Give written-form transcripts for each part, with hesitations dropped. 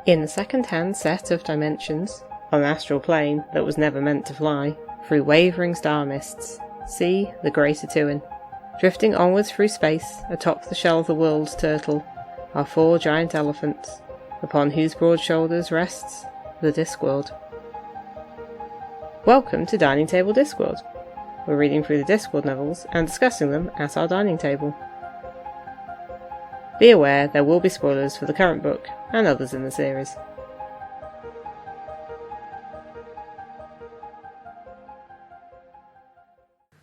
In a second-hand set of dimensions, on an astral plane that was never meant to fly, through wavering star mists, see the Greater Tuin. Drifting onwards through space, atop the shell of the world's turtle, are 4 giant elephants, upon whose broad shoulders rests the Discworld. Welcome to Dining Table Discworld. We're reading through the Discworld novels and discussing them at our dining table. Be aware there will be spoilers for the current book and others in the series.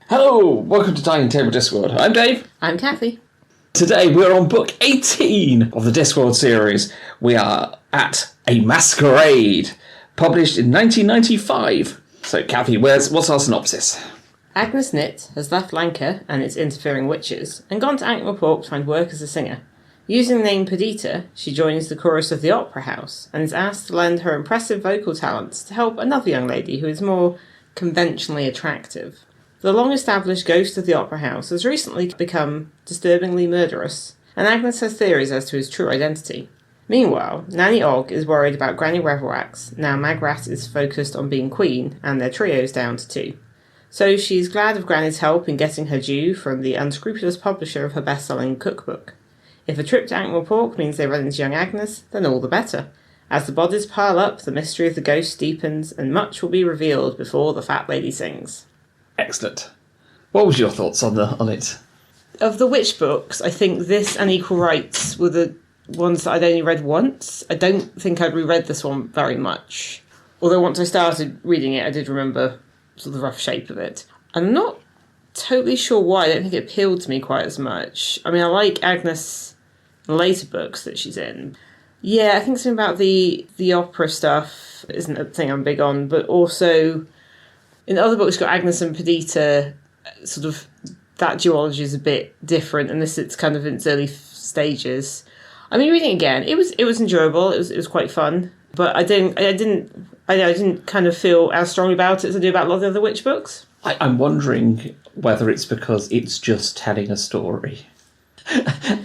Hello, welcome to Dining Table Discworld. I'm Dave. I'm Kathy. Today we're on book 18 of the Discworld series. We are at A Maskerade, published in 1995. So Kathy, what's our synopsis? Agnes Knit has left Lanka and its interfering witches and gone to Ankh-Morpork to find work as a singer. Using the name Perdita, she joins the chorus of the opera house and is asked to lend her impressive vocal talents to help another young lady who is more conventionally attractive. The long-established ghost of the opera house has recently become disturbingly murderous, and Agnes has theories as to his true identity. Meanwhile, Nanny is worried about Granny Revelwax, now Magrat is focused on being queen, and their trio's down to 2. So she's glad of Granny's help in getting her due from the unscrupulous publisher of her best-selling cookbook. If a trip to Ankh-Morpork means they run into young Agnes, then all the better. As the bodies pile up, the mystery of the ghost deepens, and much will be revealed before the fat lady sings. Excellent. What was your thoughts on it? Of the witch books, I think this and Equal Rights were the ones that I'd only read once. I don't think I'd reread this one very much. Although once I started reading it, I did remember sort of the rough shape of it. I'm not totally sure why. I don't think it appealed to me quite as much. I mean, I like Agnes' later books that she's in. Yeah, I think something about the opera stuff isn't a thing I'm big on, but also in the other books, you've got Agnes and Perdita, sort of that duology is a bit different, and it's kind of in its early stages. I mean, reading it again, it was enjoyable. It was quite fun, but I didn't kind of feel as strongly about it as I do about a lot of the other witch books. I'm wondering whether it's because it's just telling a story.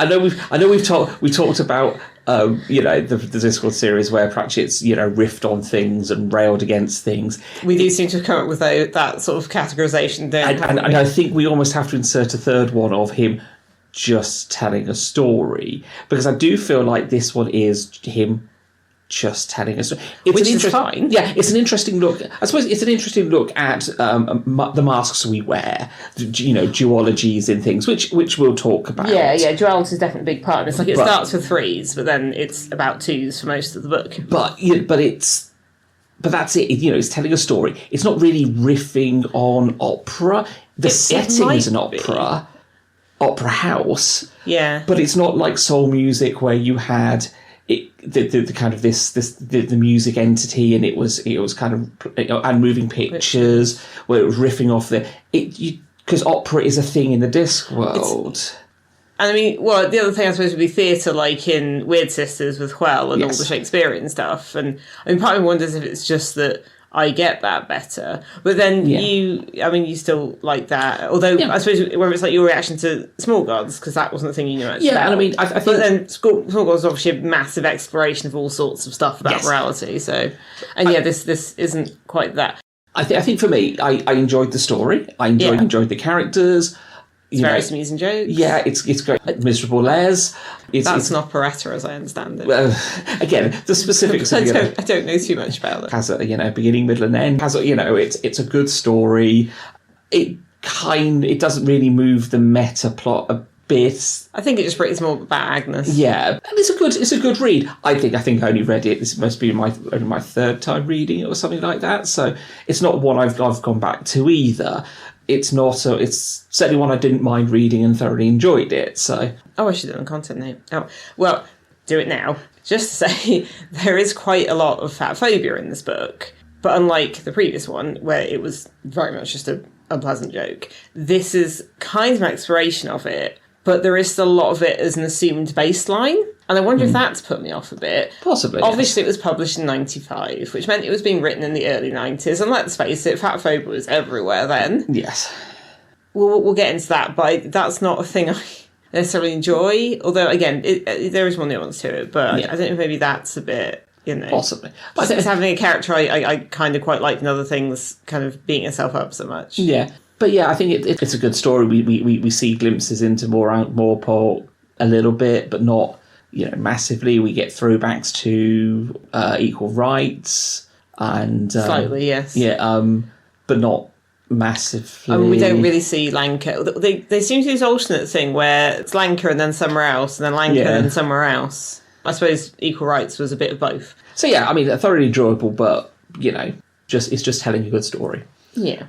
I know we've talked about the Discworld series where perhaps it's riffed on things and railed against things. We do seem to come up with that sort of categorisation, and I think we almost have to insert a third one of him just telling a story, because I do feel like this one is him just telling a story. Which is fine. Yeah, it's an interesting look. I suppose it's an interesting look at the masks we wear, duologies in things, which we'll talk about. Yeah, duality is definitely a big part. It's like it starts with 3s, but then it's about 2s for most of the book. But that's it. It's telling a story. It's not really riffing on opera. The setting is an opera house. Yeah, but it's not like soul music where you had the kind of the music entity, and it was kind of and moving pictures where it was riffing off because opera is a thing in the Discworld. And I mean, well, the other thing I suppose would be theatre, like in Weird Sisters with Hwell and all the Shakespearean stuff. And I mean, part of me wonders if it's just that I get that better. But then you still like that. Although I suppose whether it's like your reaction to Small Gods, because that wasn't the thing you knew much about. And I mean, I think... But then Small Gods is obviously a massive exploration of all sorts of stuff about morality. So, and this isn't quite that. I think for me, I enjoyed the story. I enjoyed the characters. It's various amusing jokes. Yeah, it's great. Miserable Les. That's an operetta, as I understand it. Again, the specifics. I don't know too much about it. Has a beginning, middle, and end. It's a good story. It doesn't really move the meta plot a bit. I think it's more about Agnes. Yeah, and it's a good read. I think I only read it. This must be only my third time reading it or something like that. So it's not one I've gone back to either. It's certainly one I didn't mind reading and thoroughly enjoyed it. So I should do it on content name. Oh, well, do it now. Just to say, there is quite a lot of fatphobia in this book, but unlike the previous one, where it was very much just an unpleasant joke, this is kind of an exploration of it, but there is still a lot of it as an assumed baseline. And I wonder if that's put me off a bit. Possibly. Obviously, It was published in 95, which meant it was being written in the early 90s. And let's face it, fatphobia was everywhere then. Yes. We'll get into that, but that's not a thing I necessarily enjoy. Although, again, there is more nuance to it. But I don't know if maybe that's a bit you know. Possibly. But it's having a character I kind of quite liked, and other things kind of beating herself up so much. Yeah. But yeah, I think it's a good story. We see glimpses into more Ankh-Morpork a little bit, but not, massively. We get throwbacks to equal rights and slightly, yes. Yeah, but not massively. I mean, we don't really see Lanka. They seem to do this alternate thing where it's Lanka and then somewhere else, and then Lanka and then somewhere else. I suppose equal rights was a bit of both. So yeah, I mean, thoroughly enjoyable, but it's just telling a good story. Yeah.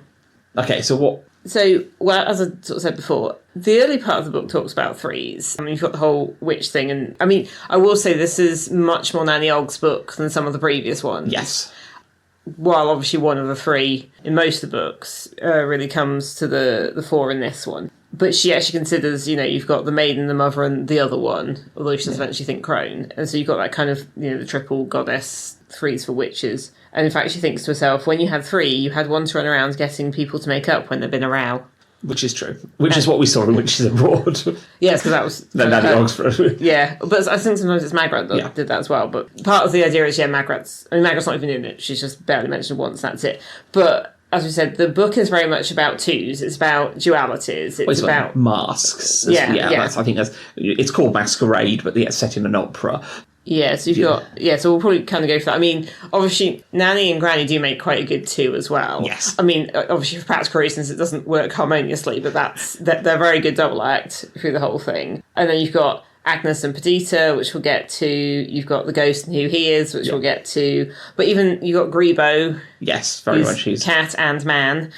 Okay, so what? So, well, as I sort of said before, the early part of the book talks about threes. I mean, you've got the whole witch thing, and I mean, I will say this is much more Nanny Ogg's book than some of the previous ones. Yes. While obviously one of the three in most of the books really comes to the fore in this one. But she actually considers, you've got the maiden, the mother, and the other one, although she doesn't eventually think crone. And so you've got that kind of, the triple goddess, threes for witches. And in fact, she thinks to herself, when you had three, you had one to run around getting people to make up when there'd been a row. Which is true. Which is what we saw in Witches Abroad. Yes, because that was... Nanny Oxford. Yeah, but I think sometimes it's Magrat that did that as well. But part of the idea is, Magrat's not even in it. She's just barely mentioned once, that's it. But... as we said, the book is very much about twos. It's about dualities. It's about masks. I think it's called Maskerade, but it's set in an opera. Yeah, so so we'll probably kind of go for that. I mean, obviously, Nanny and Granny do make quite a good two as well. Yes. I mean, obviously, for practical reasons, it doesn't work harmoniously, but they're very good double act through the whole thing. And then you've got Agnes and Perdita, which we'll get to. You've got the ghost and who he is, which we'll get to. But even you've got Grebo. Yes, very much. He's cat and man.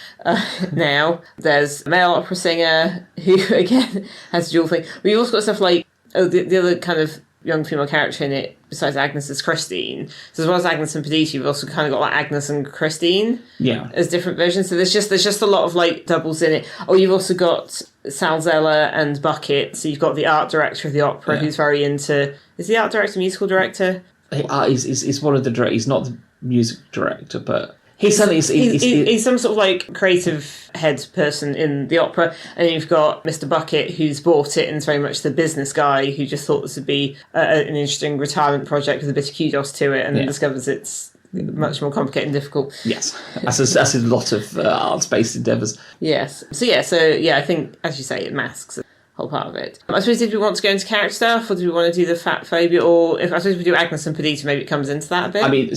Now there's a male opera singer who again has a dual thing. But you've also got stuff like the other kind of young female character in it besides Agnes is Christine. So as well as Agnes and Perdita, you've also kind of got like Agnes and Christine. Yeah. As different versions. So there's just a lot of like doubles in it. Oh, you've also got Salzella and Bucket. So you've got the art director of the opera who's very into... Is the art director musical director? He's one of the directors. He's not the music director, but... He's some sort of like creative head person in the opera, and you've got Mr. Bucket who's bought it and is very much the business guy who just thought this would be an interesting retirement project with a bit of kudos to it, and then discovers it's much more complicated and difficult. Yes, as in a lot of arts-based endeavours. Yes. So I think, as you say, it masks a whole part of it. I suppose, did we want to go into character stuff, or do we want to do the fatphobia, or if I suppose we do Agnes and Perdita, maybe it comes into that a bit? I mean,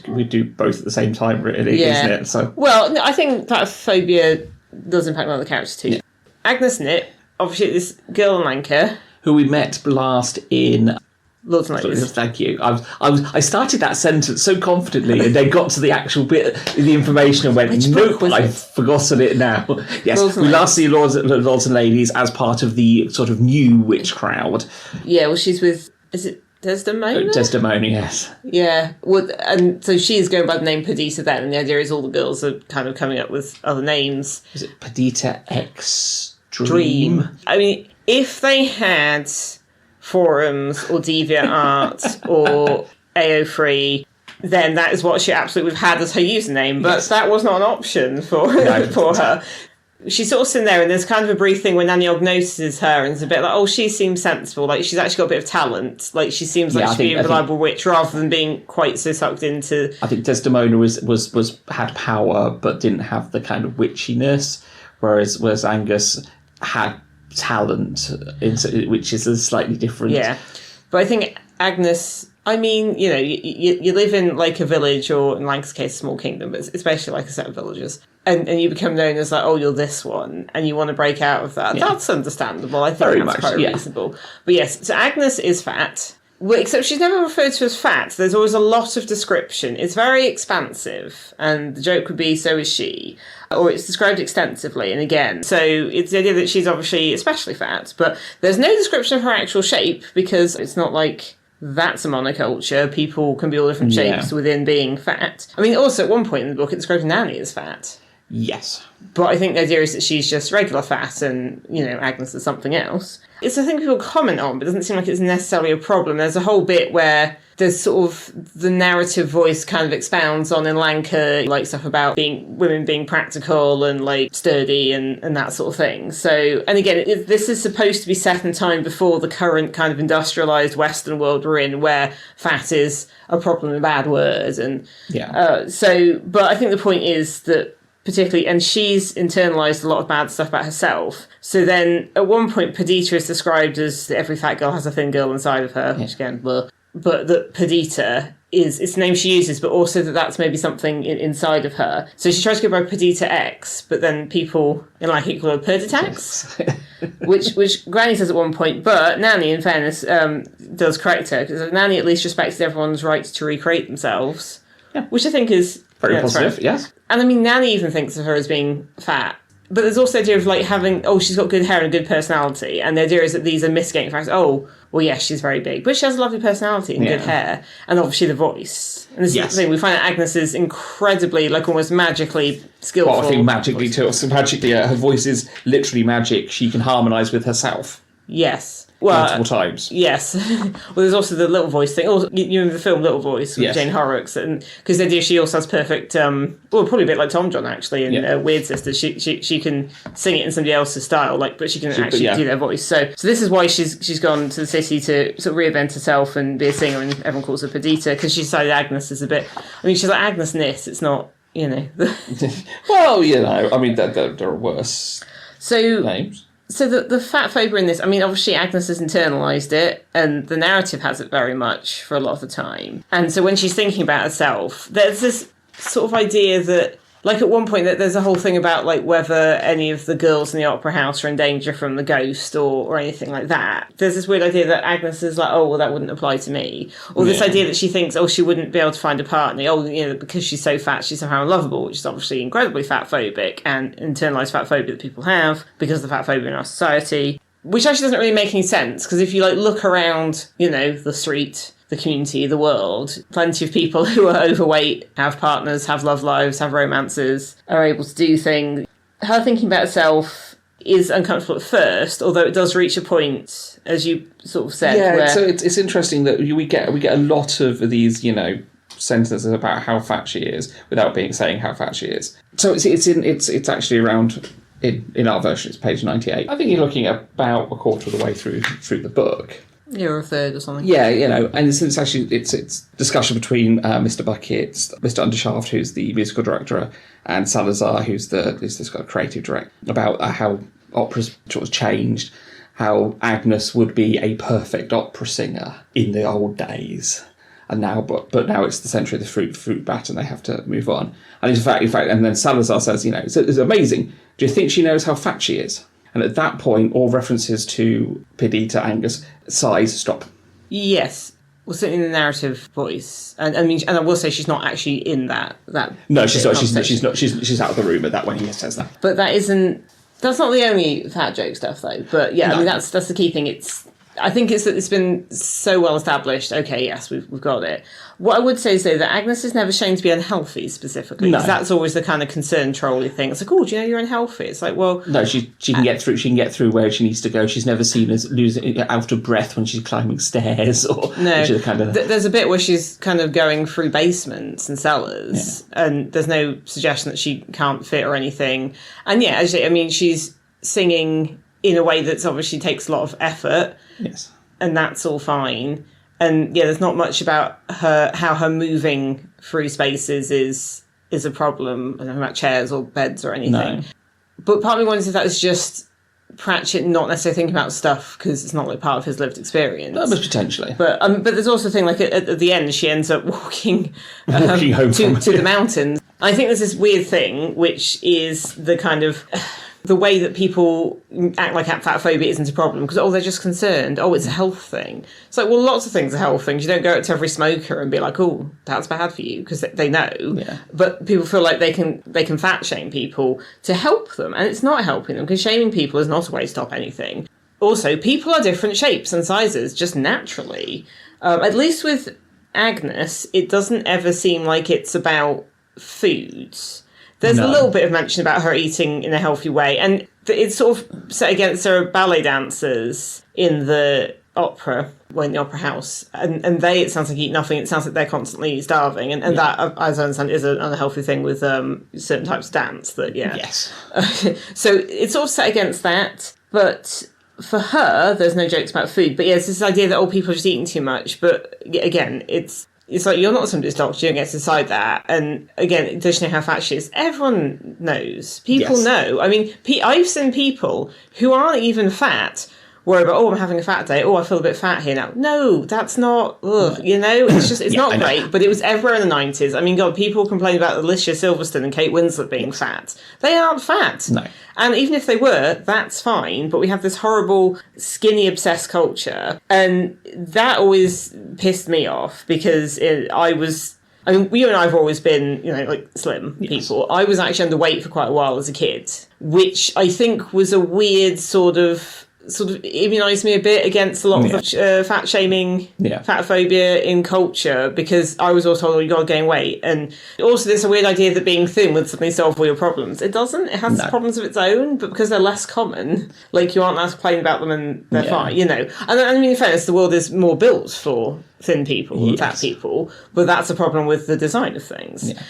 we do both at the same time, really, isn't it? So, well, no, I think fatphobia does impact on the characters too. Yeah. Agnes and it, obviously, this girl in Lanka, who we met last in Lords and Ladies. Thank you. I started that sentence so confidently, and then got to the actual bit, the information, and went, nope, I've forgotten it now. Yes, we last see Lords and Ladies as part of the sort of new witch crowd. Yeah, well, she's with, is it Desdemona? Desdemona, yes. Yeah, well, and so she's going by the name Perdita then, and the idea is all the girls are kind of coming up with other names. Is it Perdita X Dream? I mean, if they had forums or DeviantArt or AO3, then that is what she absolutely would have had as her username, but that was not an option for her. She's sort of sitting there, and there's kind of a brief thing when Nanny Ogg notices her, and it's a bit like, oh, she seems sensible, like she's actually got a bit of talent, like she seems like she'd be a reliable witch, rather than being quite so sucked into... I think Desdemona was had power, but didn't have the kind of witchiness, whereas Angus had talent, which is a slightly different... Yeah, but I think Agnes... I mean, you live in like a village, or in Lanca's case, a small kingdom, but it's basically like a set of villages. And you become known as like, oh, you're this one, and you want to break out of that. Yeah. That's understandable. I think very that's much, quite reasonable. But yes, so Agnes is fat, except she's never referred to as fat. There's always a lot of description. It's very expansive, and the joke would be, so is she. Or it's described extensively, and again. So it's the idea that she's obviously especially fat, but there's no description of her actual shape, because it's not like... that's a monoculture. People can be all different shapes within being fat. I mean, also at one point in the book, it describes Nanny as fat. Yes. But I think the idea is that she's just regular fat and, Agnes is something else. It's a thing people comment on, but it doesn't seem like it's necessarily a problem. There's a whole bit where there's sort of the narrative voice kind of expounds on in Lanka, like stuff about women being practical and like sturdy and that sort of thing. So, and again, this is supposed to be set in time before the current kind of industrialised Western world we're in, where fat is a problem, a bad word. And but I think the point is that particularly, and she's internalised a lot of bad stuff about herself. So then at one point, Perdita is described as every fat girl has a thin girl inside of her, which again, but that Perdita is it's the name she uses, but also that's maybe something inside of her. So she tries to go by Perdita X, but then people in call her Perditax, which Granny says at one point. But Nanny, in fairness, does correct her, because Nanny at least respects everyone's right to recreate themselves, which I think is very positive. Yes. And I mean, Nanny even thinks of her as being fat. But there's also the idea of having, she's got good hair and a good personality. And the idea is that these are mitigating factors. Oh, well, yes, she's very big. But she has a lovely personality and good hair. And obviously the voice. And this is the thing, we find that Agnes is incredibly, almost magically skillful. Well, I think magically too. So magically, her voice is literally magic. She can harmonise with herself. Yes. Well, multiple times. Yes. Well, there's also the Little Voice thing. Also, you remember the film Little Voice with Jane Horrocks, and because the idea she also has perfect, probably a bit like Tom John actually in Weird Sisters. She can sing it in somebody else's style, but she can actually do their voice. So this is why she's gone to the city to sort of reinvent herself and be a singer, and everyone calls her Perdita because she decided Agnes is a bit. I mean, she's like Agnes Nis. It's not, Well, I mean, there are worse names. So the fat phobia in this, I mean, obviously Agnes has internalised it, and the narrative has it very much for a lot of the time. And so when she's thinking about herself, there's this sort of idea that, at one point, that there's a whole thing about, whether any of the girls in the opera house are in danger from the ghost or anything like that. There's this weird idea that Agnes is that wouldn't apply to me. Or this idea that she thinks, she wouldn't be able to find a partner. Because she's so fat, she's somehow unlovable, which is obviously incredibly fat phobic and internalised fat phobia that people have because of the fat phobia in our society. Which actually doesn't really make any sense, because if you, look around, the street, the community, the world, plenty of people who are overweight, have partners, have love lives, have romances, are able to do things. Her thinking about herself is uncomfortable at first, although it does reach a point, as you sort of said. Yeah, so it's interesting that we get a lot of these, sentences about how fat she is without saying how fat she is. So it's actually around in our version. It's page 98. I think you're looking at about a quarter of the way through the book. Yeah, or a third or something. Yeah, and it's actually it's discussion between Mr. Bucket, Mr. Undershaft, who's the musical director, and Salazar, who's this kind of creative director, about how opera's sort of changed, how Agnes would be a perfect opera singer in the old days, and now but now it's the century of the fruit bat, and they have to move on. And in fact, and then Salazar says, it's amazing. Do you think she knows how fat she is? And at that point, all references to Perdita, Angus, size stop. Yes. Well, certainly in the narrative voice. And I mean, and I will say she's not actually in that. No, she's not. She's out of the room at that when he says that. But that's not the only fat joke stuff, though. But yeah, no. I mean, that's the key thing. I think it's been so well established. Okay, yes, we've got it. What I would say is, though, that Agnes is never shown to be unhealthy specifically. Because that's always the kind of concern trolly thing. It's like, do you know you're unhealthy? It's like, well, no, she can get through. She can get through where she needs to go. She's never seen as losing out of breath when she's climbing stairs or no. There's a bit where she's kind of going through basements and cellars, and there's no suggestion that she can't fit or anything. And yeah, actually, I mean, she's singing in a way that's obviously takes a lot of effort. Yes. And that's all fine. And yeah, there's not much about how her moving through spaces is a problem. I don't know about chairs or beds or anything. No. But part of me wonders if that is just Pratchett not necessarily thinking about stuff because it's not part of his lived experience. That was potentially. But there's also a thing at the end she ends up walking home to the mountains. I think there's this weird thing which is the kind of the way that people act like fat phobia isn't a problem because, they're just concerned. It's a health thing. It's like, well, lots of things are health things. You don't go up to every smoker and be like, that's bad for you, because they know. Yeah. But people feel like they can fat shame people to help them, and it's not helping them because shaming people is not a way to stop anything. Also, people are different shapes and sizes just naturally. At least with Agnes, it doesn't ever seem like it's about foods. There's No. a little bit of mention about her eating in a healthy way, and it's sort of set against there are ballet dancers in the opera, well, in the opera house, and they, it sounds like, eat nothing. It sounds like they're constantly starving, and that, as I understand, is an unhealthy thing with certain types of dance. Yes. So it's sort of set against that, but for her, there's no jokes about food. But yeah, it's this idea that people are just eating too much. But again, it's like, you're not somebody's doctor, you don't get to decide that. And again, does she know how fat she is? Everyone knows. People know. I mean, I've seen people who aren't even fat worry about, I'm having a fat day. I feel a bit fat here now. No, that's not, it's just, it's not great. But it was everywhere in the 90s. I mean, God, people complain about Alicia Silverstone and Kate Winslet being fat. They aren't fat. No. And even if they were, that's fine. But we have this horrible skinny obsessed culture. And that always pissed me off because you and I have always been, like slim people. I was actually underweight for quite a while as a kid, which I think was a weird sort of immunised me a bit against a lot of the fat shaming, fat phobia in culture, because I was also told, you got to gain weight. And also there's a weird idea that being thin would suddenly solve all your problems. It doesn't. It has problems of its own, but because they're less common, like, you aren't allowed to complain about them and they're fine, And I mean, in fairness, the world is more built for thin people than fat people, but that's a problem with the design of things. Yeah.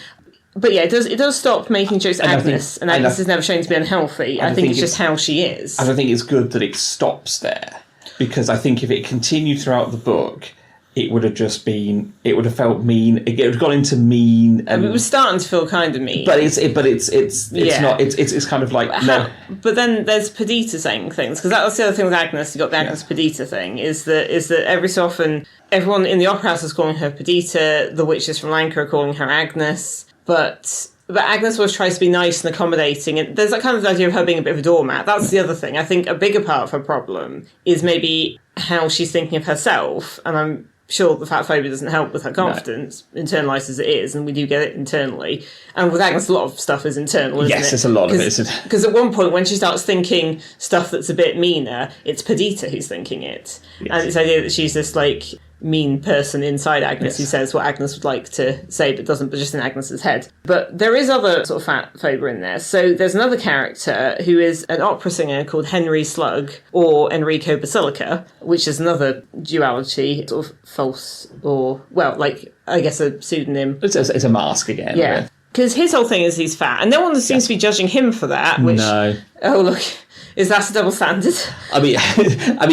But yeah, it does stop making jokes at Agnes, and Agnes is never shown to be unhealthy. I think it's just how she is. And I think it's good that it stops there, because I think if it continued throughout the book, it would have felt mean. It would have gone into mean, and it was starting to feel kind of mean. But it's not. It's kind of like no. But then there's Perdita saying things, because that's the other thing with Agnes. You got the Agnes Perdita thing. Is that every so often everyone in the opera house is calling her Perdita. The witches from Lanka are calling her Agnes. But Agnes always tries to be nice and accommodating, and there's that kind of idea of her being a bit of a doormat. That's the other thing. I think a bigger part of her problem is maybe how she's thinking of herself, and I'm sure the fat phobia doesn't help with her confidence, internalised as it is, and we do get it internally. And with Agnes, a lot of stuff is internal, isn't it? Yes, there's a lot of it, isn't it? Because at one point, when she starts thinking stuff that's a bit meaner, it's Perdita who's thinking it. Yes. And it's the idea that she's this, like, mean person inside Agnes who says what Agnes would like to say but doesn't, but just in Agnes's head. But there is other sort of fat phobia in there. So there's another character who is an opera singer called Henry Slug, or Enrico Basilica, which is another duality, sort of false, or, well, like, I guess a pseudonym. It's a mask again. Yeah. Because his whole thing is he's fat, and no one seems to be judging him for that, which... No. Oh, look... Is that a double standard? I mean,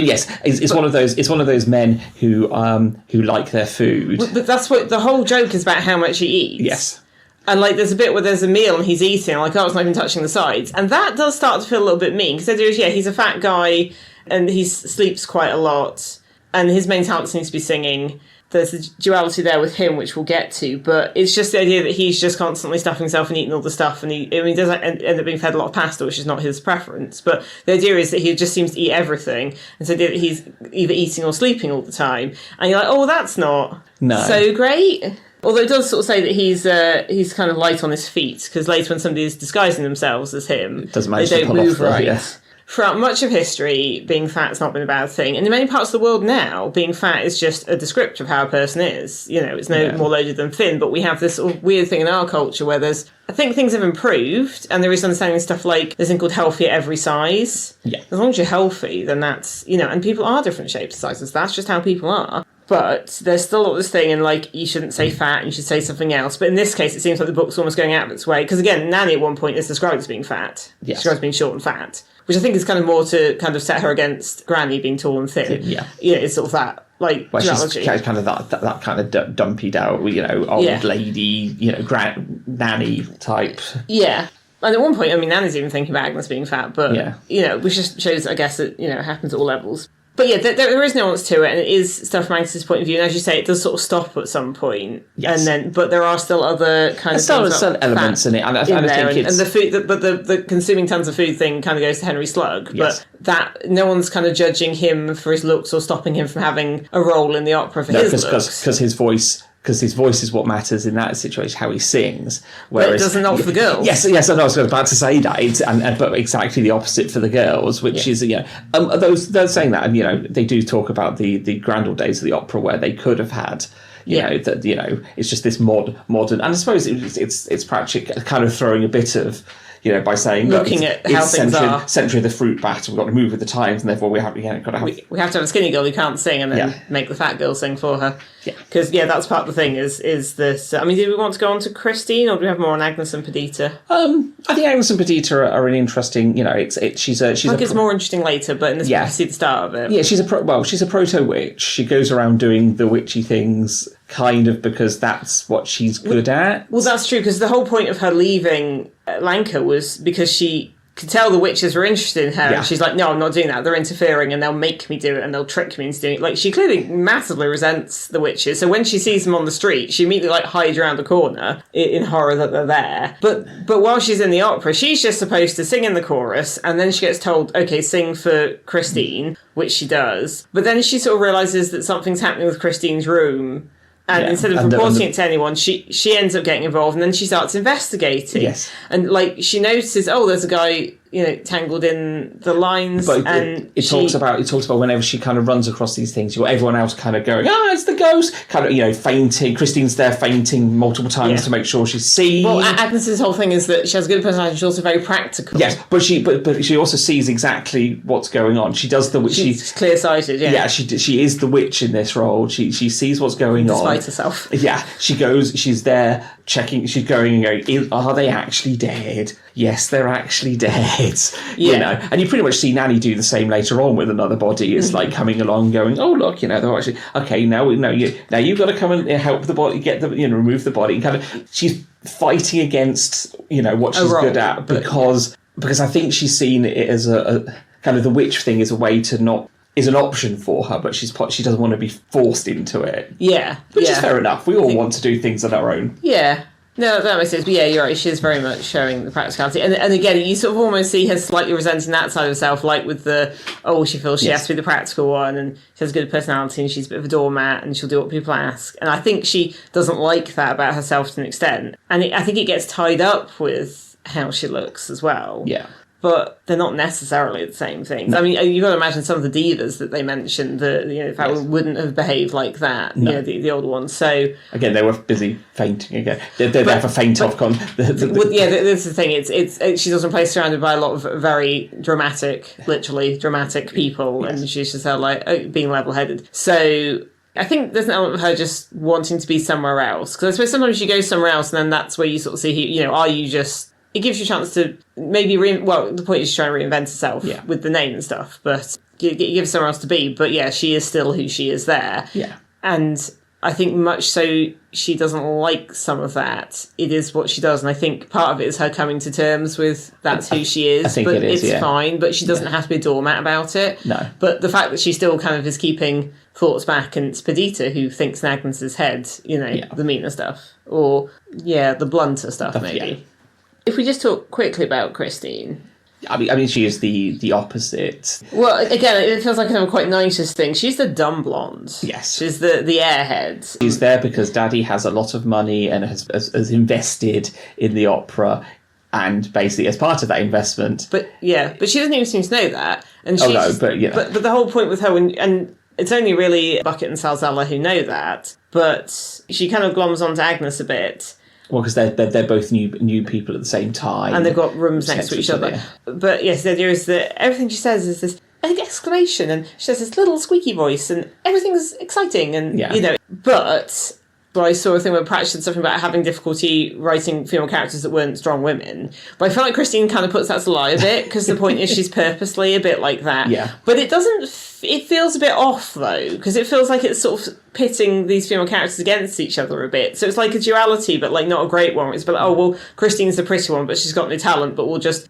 yes. It's one of those. It's one of those men who like their food. But that's what the whole joke is about: how much he eats. Yes. And like, there's a bit where there's a meal and he's eating, like, it's not even touching the sides, and that does start to feel a little bit mean, because he's a fat guy and he sleeps quite a lot, and his main talent seems to be singing. There's a duality there with him, which we'll get to, but it's just the idea that he's just constantly stuffing himself and eating all the stuff, and he does end up being fed a lot of pasta, which is not his preference, but the idea is that he just seems to eat everything, and so that he's either eating or sleeping all the time, and you're like, that's not so great. Although it does sort of say that he's kind of light on his feet, because later when somebody is disguising themselves as him, they don't move right. Yeah. Throughout much of history, being fat's not been a bad thing. And in many parts of the world now, being fat is just a descriptor of how a person is. It's no more loaded than thin, but we have this sort of weird thing in our culture where I think things have improved, and there is understanding stuff like there's something called healthy at every size. Yeah. As long as you're healthy, then that's, and people are different shapes and sizes. That's just how people are. But there's still all this thing, and like, you shouldn't say fat, you should say something else. But in this case, it seems like the book's almost going out of its way. Because again, Nanny at one point is described as being fat. Yes. Described as being short and fat. Which I think is kind of more to kind of set her against Granny being tall and thin. Yeah. It's sort of that, like, duality. She's kind of that kind of dumpy down, old lady, nanny type. Yeah. And at one point, Nanny's even thinking about Agnes being fat, but, which just shows, I guess, that, it happens at all levels. But yeah, there is nuance to it, and it is stuff from Agnes's point of view, and as you say, it does sort of stop at some point. Yes. but there are still other kind of some elements in it, and I think it's... And the food, the consuming tons of food thing kind of goes to Henry Slug, but that no one's kind of judging him for his looks or stopping him from having a role in the opera for his looks. Because his voice is what matters in that situation, how he sings. Whereas, but it doesn't not for the girls. Yes, I was about to say that, but exactly the opposite for the girls, which is, those saying that, and, they do talk about the grand old days of the opera where they could have had You know, that, you know, it's just this modern, and I suppose it's practically kind of throwing a bit of, you know, by saying looking at how things are. Century of the fruit bat, we've got to move with the times, and therefore we have, you know, got to have we have to have a skinny girl who can't sing, and then make the fat girl sing for her. Yeah, because that's part of the thing. Is this? I mean, do we want to go on to Christine, or do we have more on Agnes and Perdita? I think Agnes and Perdita are an interesting. You know, she's I think it's more interesting later, but in this, I see the start of it. Yeah, she's a proto witch. She goes around doing the witchy things, kind of because that's what she's good at. Well, that's true, because the whole point of her leaving Lanka was because she could tell the witches were interested in her, and she's like, no, I'm not doing that. They're interfering, and they'll make me do it, and they'll trick me into doing it. Like, she clearly massively resents the witches. So when she sees them on the street, she immediately hides around the corner in horror that they're there. But while she's in the opera, she's just supposed to sing in the chorus, and then she gets told, okay, sing for Christine, which she does. But then she sort of realises that something's happening with Christine's room. And instead of reporting it to anyone, she ends up getting involved, and then she starts investigating. Yes. And, she notices, there's a guy, tangled in the lines. But it talks about whenever she kind of runs across these things, you've got everyone else kind of going, it's the ghost, kind of, fainting. Christine's there fainting multiple times to make sure she's seen. Well, Agnes's whole thing is that she has a good personality, she's also very practical. Yes, but she also sees exactly what's going on. She does she's clear-sighted, yeah. Yeah, she is the witch in this role. She sees what's going on. Despite herself. Yeah, she's there checking, she's going and going, are they actually dead? Yes, they're actually dead. You know, and you pretty much see Nanny do the same later on with another body. It's like coming along, going, "Oh look, they're actually okay. Now you've got to come and help the body, get the remove the body." And kind of, she's fighting against what she's good at because I think she's seen it as a kind of the witch thing is a way to not. Is an option for her, but she doesn't want to be forced into it. Yeah, which is fair enough. We all want to do things on our own. Yeah. No, that makes sense. But you're right. She is very much showing the practicality. And again, you sort of almost see her slightly resenting that side of herself, like with she feels she has to be the practical one, and she has a good personality, and she's a bit of a doormat, and she'll do what people ask. And I think she doesn't like that about herself to an extent. And I think it gets tied up with how she looks as well. Yeah. But they're not necessarily the same things. No. I mean, you've got to imagine some of the divas that they mentioned that, in fact, wouldn't have behaved like that, the older ones. So again, they were busy fainting again. They have a faint-off con. This is the thing. It's she's also placed surrounded by a lot of very literally dramatic people, and she's just being level-headed. So I think there's an element of her just wanting to be somewhere else. Because I suppose sometimes she goes somewhere else, and then that's where you sort of see, are you just... It gives you a chance to maybe the point is she's trying to reinvent herself with the name and stuff, but it gives somewhere else to be. But she is still who she is there. Yeah. And I think much so she doesn't like some of that. It is what she does, and I think part of it is her coming to terms with that's who she is. I think but it is, it's fine, but she doesn't have to be a doormat about it. No. But the fact that she still kind of is keeping thoughts back, and it's Perdita who thinks in Agnes's head, the meaner stuff. Or, the blunter stuff, maybe. Yeah. If we just talk quickly about Christine. I mean, she is the opposite. Well, again, it feels like kind of a quite nice thing. She's the dumb blonde. Yes. She's the airhead. She's there because Daddy has a lot of money and has invested in the opera, and basically as part of that investment. But she doesn't even seem to know that. And but But the whole point with her, and it's only really Bucket and Salzala who know that, but she kind of gloms onto Agnes a bit. Well, because they're both new people at the same time. And they've got rooms next to each other. Yeah. But yes, the idea is that everything she says is this exclamation, and she has this little squeaky voice, and everything's exciting, and, But I saw a thing where Pratt said something about having difficulty writing female characters that weren't strong women. But I feel like Christine kind of puts that to lie a bit, because the point is she's purposely a bit like that. Yeah. But it doesn't... It feels a bit off, though, because it feels like it's sort of pitting these female characters against each other a bit. So it's like a duality, but not a great one. It's Christine's the pretty one, but she's got no talent, but we'll just,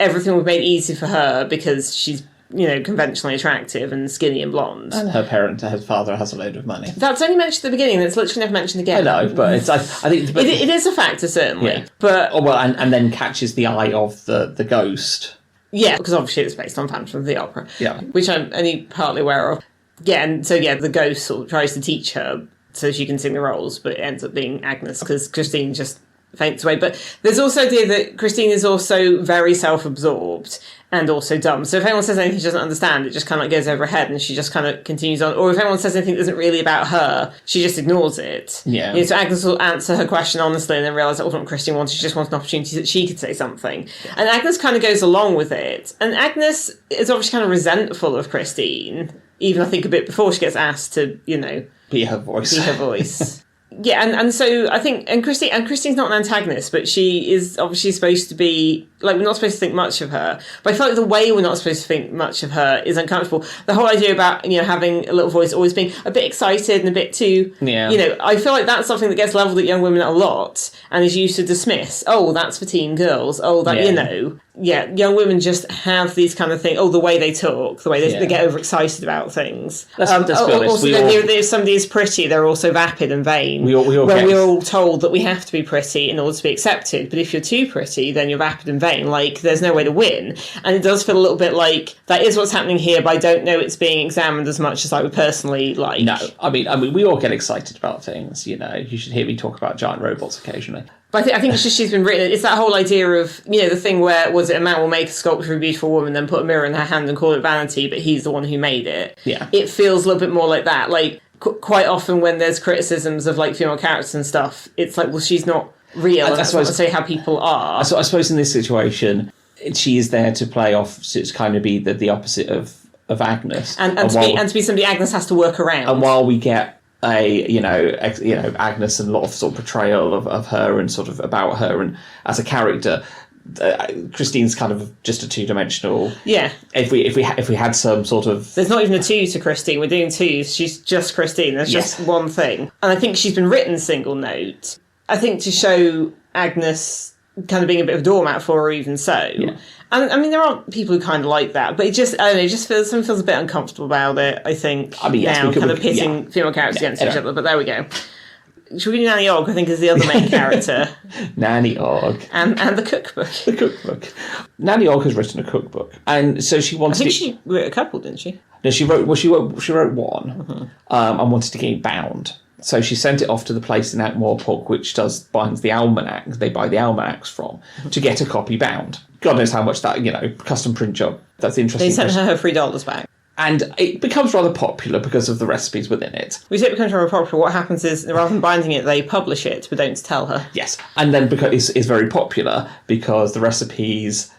everything will be made easy for her because she's, conventionally attractive and skinny and blonde. And her father has a load of money. That's only mentioned at the beginning, and it's literally never mentioned again. I know, but I think... It is a factor, certainly. Yeah. But... and then catches the eye of the ghost. Yeah, because obviously it's based on Phantom of the Opera. Yeah. Which I'm only partly aware of. Yeah, and so the ghost sort of tries to teach her so she can sing the roles, but it ends up being Agnes because Christine just faints away. But there's also the idea that Christine is also very self-absorbed, and also dumb. So if anyone says anything she doesn't understand, it just kind of like goes over her head and she just kind of continues on. Or if anyone says anything that isn't really about her, she just ignores it. Yeah. You know, so Agnes will answer her question honestly and then realise that wasn't what Christine wanted. She just wants an opportunity that she could say something. Yeah. And Agnes kind of goes along with it. And Agnes is obviously kind of resentful of Christine, even I think a bit before she gets asked to, you know... Be her voice. Yeah, and so I think, and Christine's not an antagonist, but she is obviously supposed to be, like, we're not supposed to think much of her. But I feel like the way we're not supposed to think much of her is uncomfortable. The whole idea about, you know, having a little voice, always being a bit excited and a bit too, you know, I feel like that's something that gets levelled at young women a lot and is used to dismiss. Oh, that's for teen girls. Oh, that, you know. Yeah, young women just have these kind of things. Oh, the way they talk, the way they get overexcited about things. Let's be honest. Also, if somebody is pretty, they're also vapid and vain. We're all told that we have to be pretty in order to be accepted. But if you're too pretty, then you're vapid and vain. Like, there's no way to win. And it does feel a little bit like that is what's happening here, but I don't know it's being examined as much as I would personally like. No, I mean, we all get excited about things. You know, you should hear me talk about giant robots occasionally. But I think it's just she's been written... It's that whole idea of, you know, the thing where, was it a man will make a sculpture of a beautiful woman, then put a mirror in her hand and call it vanity, but he's the one who made it. Yeah. It feels a little bit more like that. Like, quite often when there's criticisms of, like, female characters and stuff, it's like, well, she's not real, and that's not to say how people are. I suppose in this situation, she is there to play off, so it's kind of be the opposite of Agnes. And to be somebody Agnes has to work around. And while we get... Agnes and a lot of sort of portrayal of her and sort of about her and as a character, Christine's kind of just a two-dimensional. Yeah. If we had some sort of... There's not even a two to Christine. We're doing twos. She's just Christine. There's just one thing. And I think she's been written single note. I think to show Agnes kind of being a bit of a doormat for her, even so. Yeah. And I mean, there are people who kind of like that, but it just, I don't know, it just feels a bit uncomfortable about it, I think. I mean, yes, now, kind of pitting female characters against each other, but there we go. Should we do Nanny Ogg, I think, is the other main character. Nanny Ogg. And the cookbook. The cookbook. Nanny Ogg has written a cookbook, and so she wanted... I think she wrote a couple, didn't she? No, she wrote one, and wanted to get it bound. So she sent it off to the place in Ankh-Morpork which binds the almanacs, they buy the almanacs from, to get a copy bound. God knows how much that, you know, custom print job. That's interesting. They sent her $3 back. And it becomes rather popular because of the recipes within it. We say it becomes rather popular. What happens is, rather than binding it, they publish it, but don't tell her. Yes. And then because it's very popular because the recipes...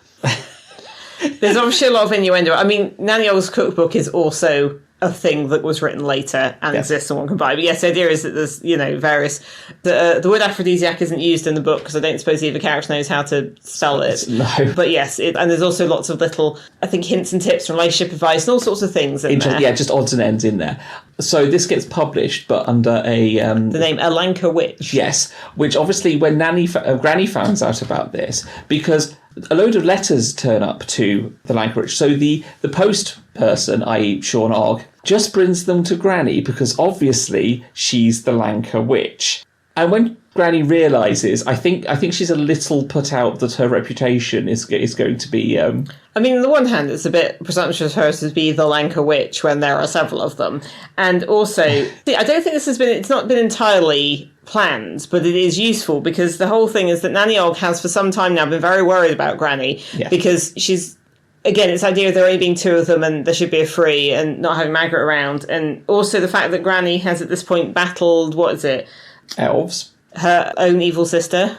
There's obviously a lot of innuendo. I mean, Nanny Ogg's cookbook is also a thing that was written later and exists and one can buy. But yes, the idea is that there's, you know, various... The word aphrodisiac isn't used in the book because I don't suppose either character knows how to spell it. No. But yes, and there's also lots of little, I think, hints and tips and relationship advice and all sorts of things in there. Yeah, just odds and ends in there. So this gets published, but under a... the name Alanka Witch. Yes, which obviously when Granny finds out about this, because a load of letters turn up to the Lanka Witch. So the post person, i.e. Sean Ogg, just brings them to Granny because obviously she's the Lanka Witch. And when Granny realises, I think she's a little put out that her reputation is going to be... I mean, on the one hand, it's a bit presumptuous for her to be the Lanka Witch when there are several of them. And also, I don't think it's not been entirely planned, but it is useful because the whole thing is that Nanny Ogg has for some time now been very worried about Granny because she's... Again, it's the idea of there only being two of them and there should be a free and not having Margaret around. And also the fact that Granny has at this point battled, what is it? Elves. Her own evil sister.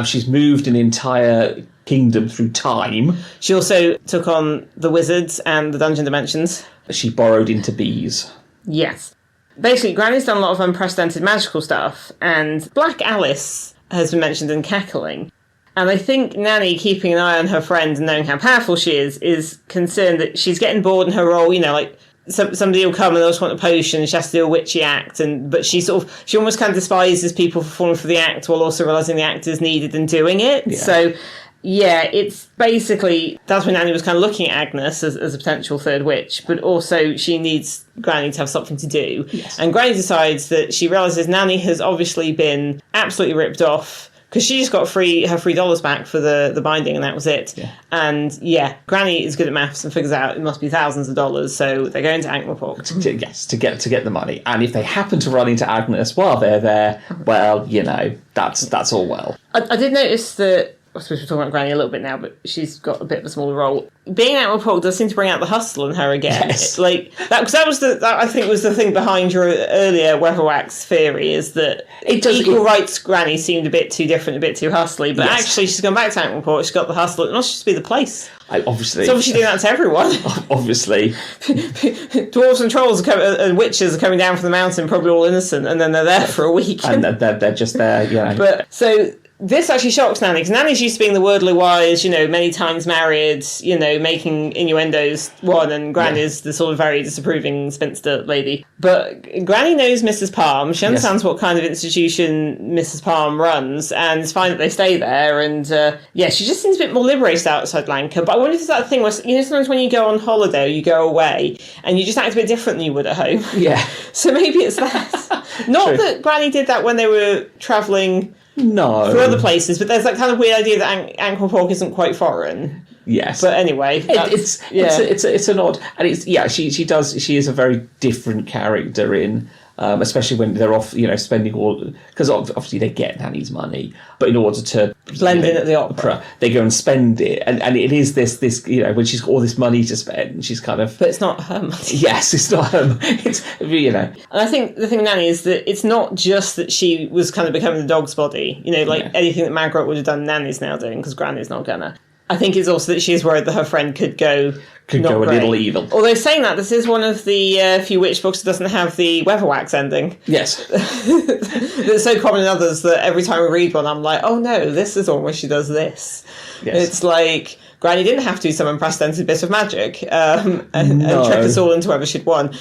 She's moved an entire kingdom through time. She also took on the wizards and the dungeon dimensions. She borrowed into bees. Yes. Basically, Granny's done a lot of unprecedented magical stuff, and Black Alice has been mentioned in Cackling. And I think Nanny, keeping an eye on her friend and knowing how powerful she is concerned that she's getting bored in her role, you know, like somebody will come and they'll just want a potion and she has to do a witchy act, but she almost kind of despises people for falling for the act while also realising the act is needed and doing it. Yeah. So, yeah, it's basically, that's when Nanny was kind of looking at Agnes as a potential third witch, but also she needs Granny to have something to do. Yes. And Granny decides that she realises Nanny has obviously been absolutely ripped off because she just got her $3 back for the binding, and that was it. Yeah. And yeah, Granny is good at maths and figures out it must be thousands of dollars, so they're going to Ankh-Morpork. Yes, to get the money. And if they happen to run into Agnes while they're there, well, you know, that's all well. I did notice that I suppose we're talking about Granny a little bit now, but she's got a bit of a smaller role. Being Ankh-Morpork does seem to bring out the hustle in her again. Yes. Like that, because that I think was the thing behind your earlier Weatherwax theory, is that equal rights Granny seemed a bit too different, a bit too hustly, but actually she's gone back to Ankh-Morpork, she's got the hustle. It must just be the place. Obviously. It's obviously doing that to everyone. Obviously. Dwarves and trolls and witches are coming down from the mountain, probably all innocent, and then they're there for a week. And they're just there, But, so... This actually shocks Nanny, because Nanny's used to being the wordly wise, many times married, making innuendos, and Granny's the sort of very disapproving spinster lady. But Granny knows Mrs. Palm. She understands what kind of institution Mrs. Palm runs, and it's fine that they stay there. And, she just seems a bit more liberated outside Lanka. But I wonder if it's that thing where, sometimes when you go on holiday or you go away, and you just act a bit different than you would at home. Yeah. So maybe it's that. Not that Granny did that when they were travelling... No. For other places, but there's that kind of weird idea that Ankh-Morpork isn't quite foreign. Yes. But anyway, it's an odd, and she is a very different character in, especially when they're off, spending all, because obviously they get Nanny's money, but in order to blend in at the opera, they go and spend it, and it is this when she's got all this money to spend, she's kind of, but it's not her money. Yes, it's not her. It's And I think the thing with Nanny is that it's not just that she was kind of becoming the dog's body, anything that Margaret would have done, Nanny's now doing, because Granny's not gonna. I think it's also that she's worried that her friend could go a little evil. Although saying that, this is one of the few witch books that doesn't have the Weatherwax ending. Yes. That's so common in others that every time we read one, I'm like, oh no, this is one where she does this. Yes. It's like, Granny didn't have to do some unprecedented bit of magic and trick us all into whether she'd won.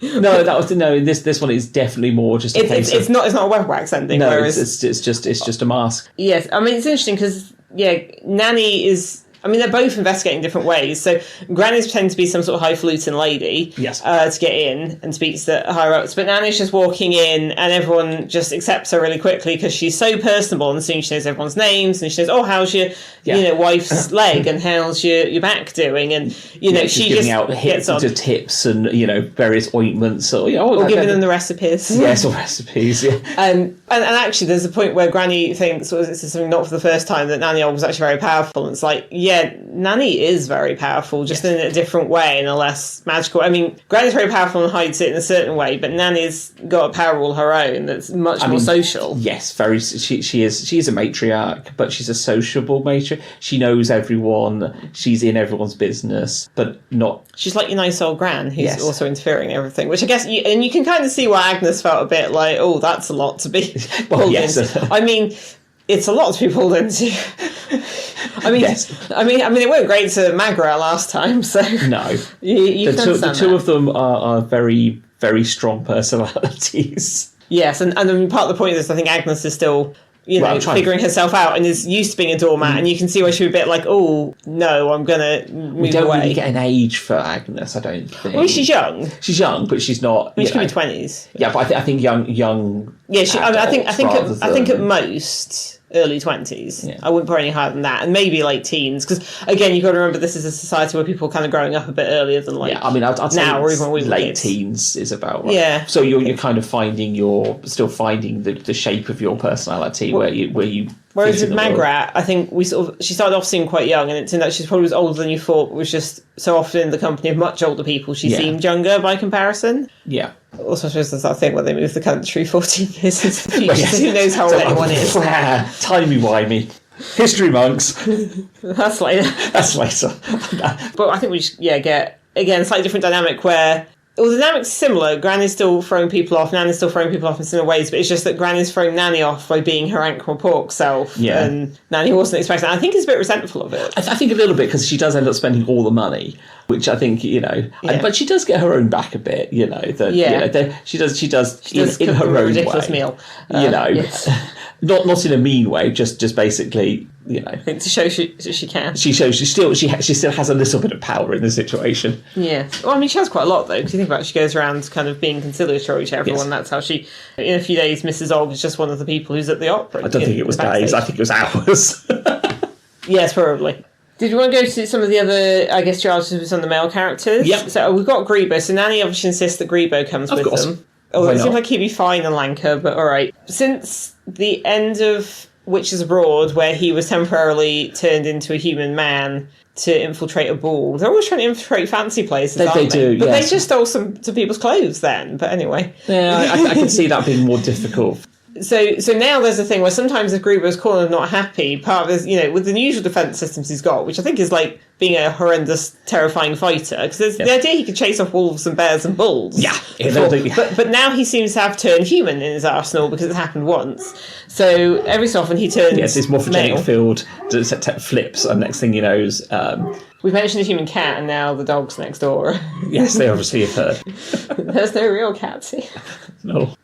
This one is definitely more just a case it's not a Weatherwax ending. No, whereas, it's just a mask. Yes, I mean, it's interesting because, Nanny is... I mean, they're both investigating different ways. So Granny's pretending to be some sort of highfalutin lady to get in and speaks to higher ups. But Nanny's just walking in and everyone just accepts her really quickly because she's so personable, and soon she knows everyone's names and she knows, how's your wife's leg and how's your back doing? And, she's giving out tips and, various ointments or giving them the recipes. Yes, or recipes, yeah. And actually there's a point where Granny thinks, this is something not for the first time, that Nanny was actually very powerful. And it's like, Nanny is very powerful, just in a different way, in a less magical. I mean, Granny's very powerful and hides it in a certain way, but Nanny's got a power all her own that's much more social. Yes, very. She is a matriarch, but she's a sociable matriarch. She knows everyone. She's in everyone's business, but not. She's like your nice old gran who's also interfering in everything, which I guess you can kind of see why Agnes felt a bit like, oh, that's a lot to be pulled into. I mean, it's a lot to be pulled into. I mean, it weren't great to Margaret last time, so no. The two of them are very, very strong personalities. Yes, and I mean, part of the point is I think Agnes is still, figuring herself out and is used to being a doormat, and you can see why she was a bit like, oh no, I'm gonna move away. We don't really get an age for Agnes, I don't think. Well, she's young. She's young, but she's not. She could be 20s. Yeah, but I think young. Yeah, I think at most early 20s. Yeah. I wouldn't put any higher than that, and maybe late teens, because again, you've got to remember this is a society where people are kind of growing up a bit earlier than I'd say now, or even when we were late kids. Teens is about right. Yeah. So you're kind of still finding the shape of your personality where you. Whereas with Margaret, I think she started off seeming quite young, and it turned out she probably was older than you thought. It was just so often in the company of much older people, she seemed younger by comparison. Yeah. Also, I suppose there's that thing where they move the country 14 years into the future, so who knows how old anyone is. Timey-wimey. History monks. That's later. But I think we just, get, again, a slightly different dynamic where... Well, the dynamic's similar. Granny's still throwing people off, Nanny's still throwing people off in similar ways, but it's just that Granny's throwing Nanny off by being her Ankh-Morpork self, and Nanny wasn't expecting that. I think he's a bit resentful of it. I think a little bit, because she does end up spending all the money, which I think, but she does get her own back a bit, she does in her own ridiculous way. Meal. Not in a mean way, just basically, I think to show she can. She still has a little bit of power in the situation. Yeah. Well, I mean, she has quite a lot, though, because you think about it, she goes around kind of being conciliatory to everyone. Yes. That's how she... In a few days, Mrs. Ogg is just one of the people who's at the opera. I don't think it was days. I think it was hours. Yes, probably. Did you want to go to some of the other, I guess, charges with some of the male characters? Yep. So we've got Grebo. So Nanny obviously insists that Grebo comes with them. Oh, it seems like he'd be fine in Lanka, but all right. Since the end of Witches Abroad, where he was temporarily turned into a human man to infiltrate a ball. They're always trying to infiltrate fancy places, aren't they? do, But yes. they just stole some people's clothes then. But anyway. Yeah, I can see that being more difficult. So now there's a thing where sometimes if Gruber's cornered not happy, part of his, with the usual defence systems he's got, which I think is like being a horrendous, terrifying fighter, because there's the idea he could chase off wolves and bears and bulls. Yeah. But now he seems to have turned human in his arsenal because it's happened once. So every so often he turns Yes, this morphogenic male. field flips, and next thing you know is... We mentioned the human cat and now the dog's next door. yes, they obviously have heard. There's no real cats here. No.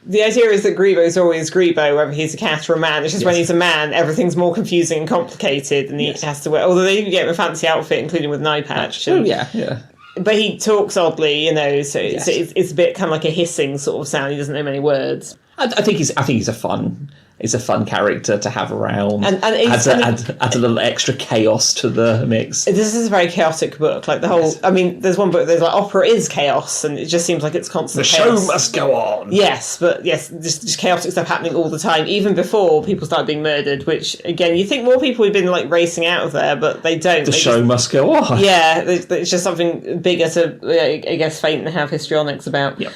The idea is that Grebo's always Grebo, whether he's a cat or a man. It's just when he's a man, everything's more confusing and complicated, and he has to wear... Although they even get him a fancy outfit, including with an eye patch. Oh, yeah. But he talks oddly, so it's a bit kind of like a hissing sort of sound. He doesn't know many words. I think he's a fun character to have around. And add a little extra chaos to the mix. This is a very chaotic book. Like the whole... I mean, there's one book, there's like opera is chaos, and it just seems like it's constant chaos. The show must go on. Yes, but just chaotic stuff happening all the time, even before people start being murdered, which, again, you think more people have been like racing out of there, but they don't. The show must go on. Yeah, it's just something bigger to, I guess, faint and have histrionics about. Yep.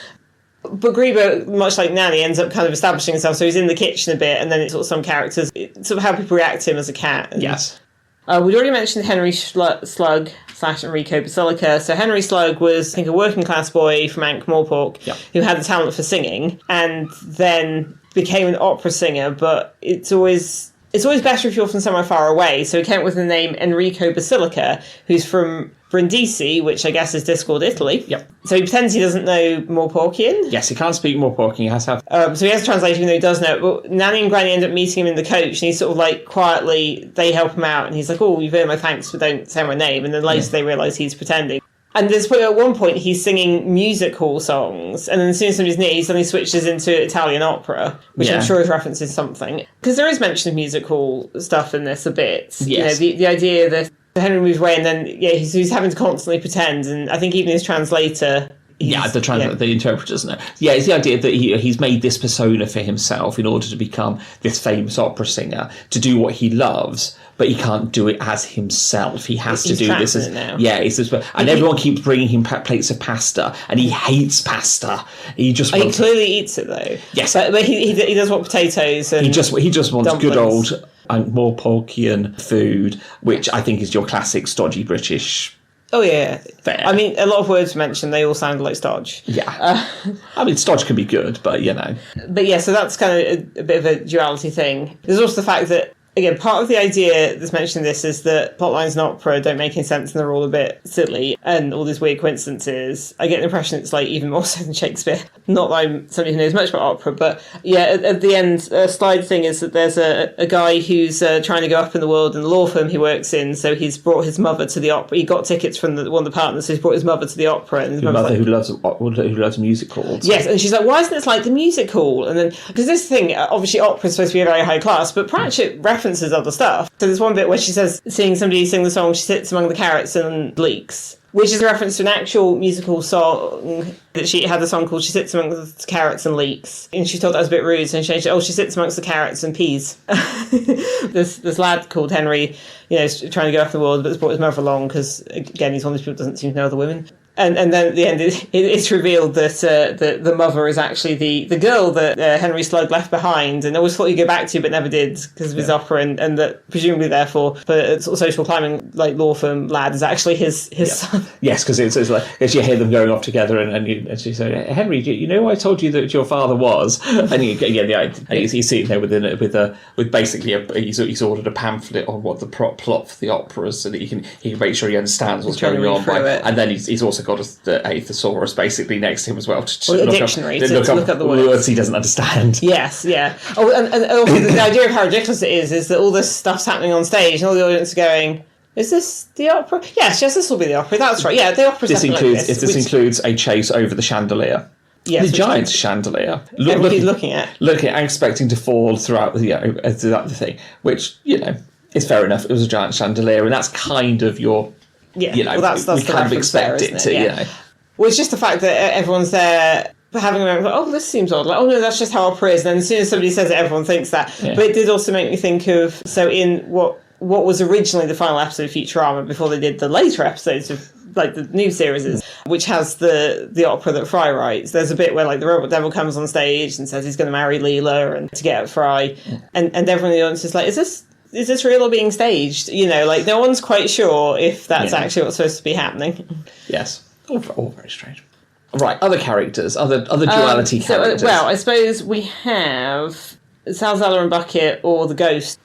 But Grebo, much like Nanny, ends up kind of establishing himself, so he's in the kitchen a bit, and then it's sort of some characters, it's sort of how people react to him as a cat. And, yes. We'd already mentioned Henry Slug / Enrico Basilica. So Henry Slug was, I think, a working class boy from Ankh-Morpork who had the talent for singing, and then became an opera singer, but it's always better if you're from somewhere far away. So he came up with the name Enrico Basilica, who's from Brindisi, which I guess is Discworld, Italy. Yep. So he pretends he doesn't know Morporkian. Yes, he can't speak Morpork. He has to have... So he has a translation, even though he does know it. But Nanny and Granny end up meeting him in the coach, and he's sort of like quietly, they help him out, and he's like, "Oh, you've earned my thanks, but don't say my name." And then later they realise he's pretending. And at one point he's singing music hall songs, and then as soon as somebody's near, he suddenly switches into Italian opera, which I'm sure is references something. Because there is mention of music hall stuff in this a bit. Yes. The idea that Henry moves away and then he's having to constantly pretend, and I think even his translator... The interpreters know. Yeah, it's the idea that he's made this persona for himself in order to become this famous opera singer, to do what he loves, but he can't do it as himself. He has to do this as... It's this, and everyone keeps bringing him plates of pasta, and he hates pasta. He clearly eats it, though. Yes. But he does want potatoes and... He just wants dumplings. good old Ankh-Morporkian food, which I think is your classic stodgy British... Oh, yeah. Fair. I mean, a lot of words mentioned, they all sound like stodge. Yeah. I mean, stodge can be good, but, But, yeah, so that's kind of a bit of a duality thing. There's also the fact that, again, part of the idea that's mentioned in this is that plotlines in opera don't make any sense and they're all a bit silly and all these weird coincidences. I get the impression it's like even more so than Shakespeare. Not that I'm somebody who knows much about opera, but at the end, a slide thing is that there's a guy who's trying to go up in the world in the law firm he works in, so he's brought his mother to the opera. He got tickets from one of the partners, so he's brought his mother to the opera. And his mother who loves music halls. Yes, and she's like, why isn't this like the music hall? And then, because this thing, obviously opera is supposed to be a very high class, but Pratchett references other stuff. So there's one bit where she says, seeing somebody sing the song, she sits among the carrots and leeks, which is a reference to an actual musical song that she had a song called She Sits Among the Carrots and Leeks. And she thought that was a bit rude, so she changed it, she sits amongst the carrots and peas. this lad called Henry, is trying to go off the world, but has brought his mother along because, again, he's one of those people who doesn't seem to know other women. And then at the end, it's revealed that the mother is actually the girl that Henry Slug left behind, and always thought he'd go back to, but never did because of his opera, and that presumably, therefore, the sort of social climbing like law firm lad is actually his son. Yes, because it's like as you hear them going off together, and she said, "Henry, you know I told you that your father was," and he's sitting there with basically he's ordered a pamphlet on what the plot for the opera is, so that he can make sure he understands what's going on, and then he's also got a thesaurus basically next to him as well to a dictionary to look up the words he doesn't understand. Yes, yeah. Oh, and also the idea of how ridiculous it is that all this stuff's happening on stage and all the audience are going, "Is this the opera?" Yes, this will be the opera. That's right. Yeah, the opera's this includes a chase over the chandelier. Yes, the giant chandelier. Everybody's looking at and expecting to fall throughout the thing, which is fair enough. It was a giant chandelier, and that's kind of your. Yeah, that's we kind of expect there, it to, Well, it's just the fact that everyone's there. having a moment like, oh, this seems odd. Like, oh no, that's just how opera is. And then as soon as somebody says it, everyone thinks that. Yeah. But it did also make me think of, so in what was originally the final episode of Futurama before they did the later episodes of like the new series, which has the opera that Fry writes. There's a bit where like the robot devil comes on stage and says he's going to marry Leela and to get at Fry, and everyone in the audience is like, is this real or being staged? You know, like no one's quite sure if that's actually what's supposed to be happening. Yes, all very strange. Right, other characters, other duality characters. Well, I suppose we have Salazar and Bucket or the Ghost.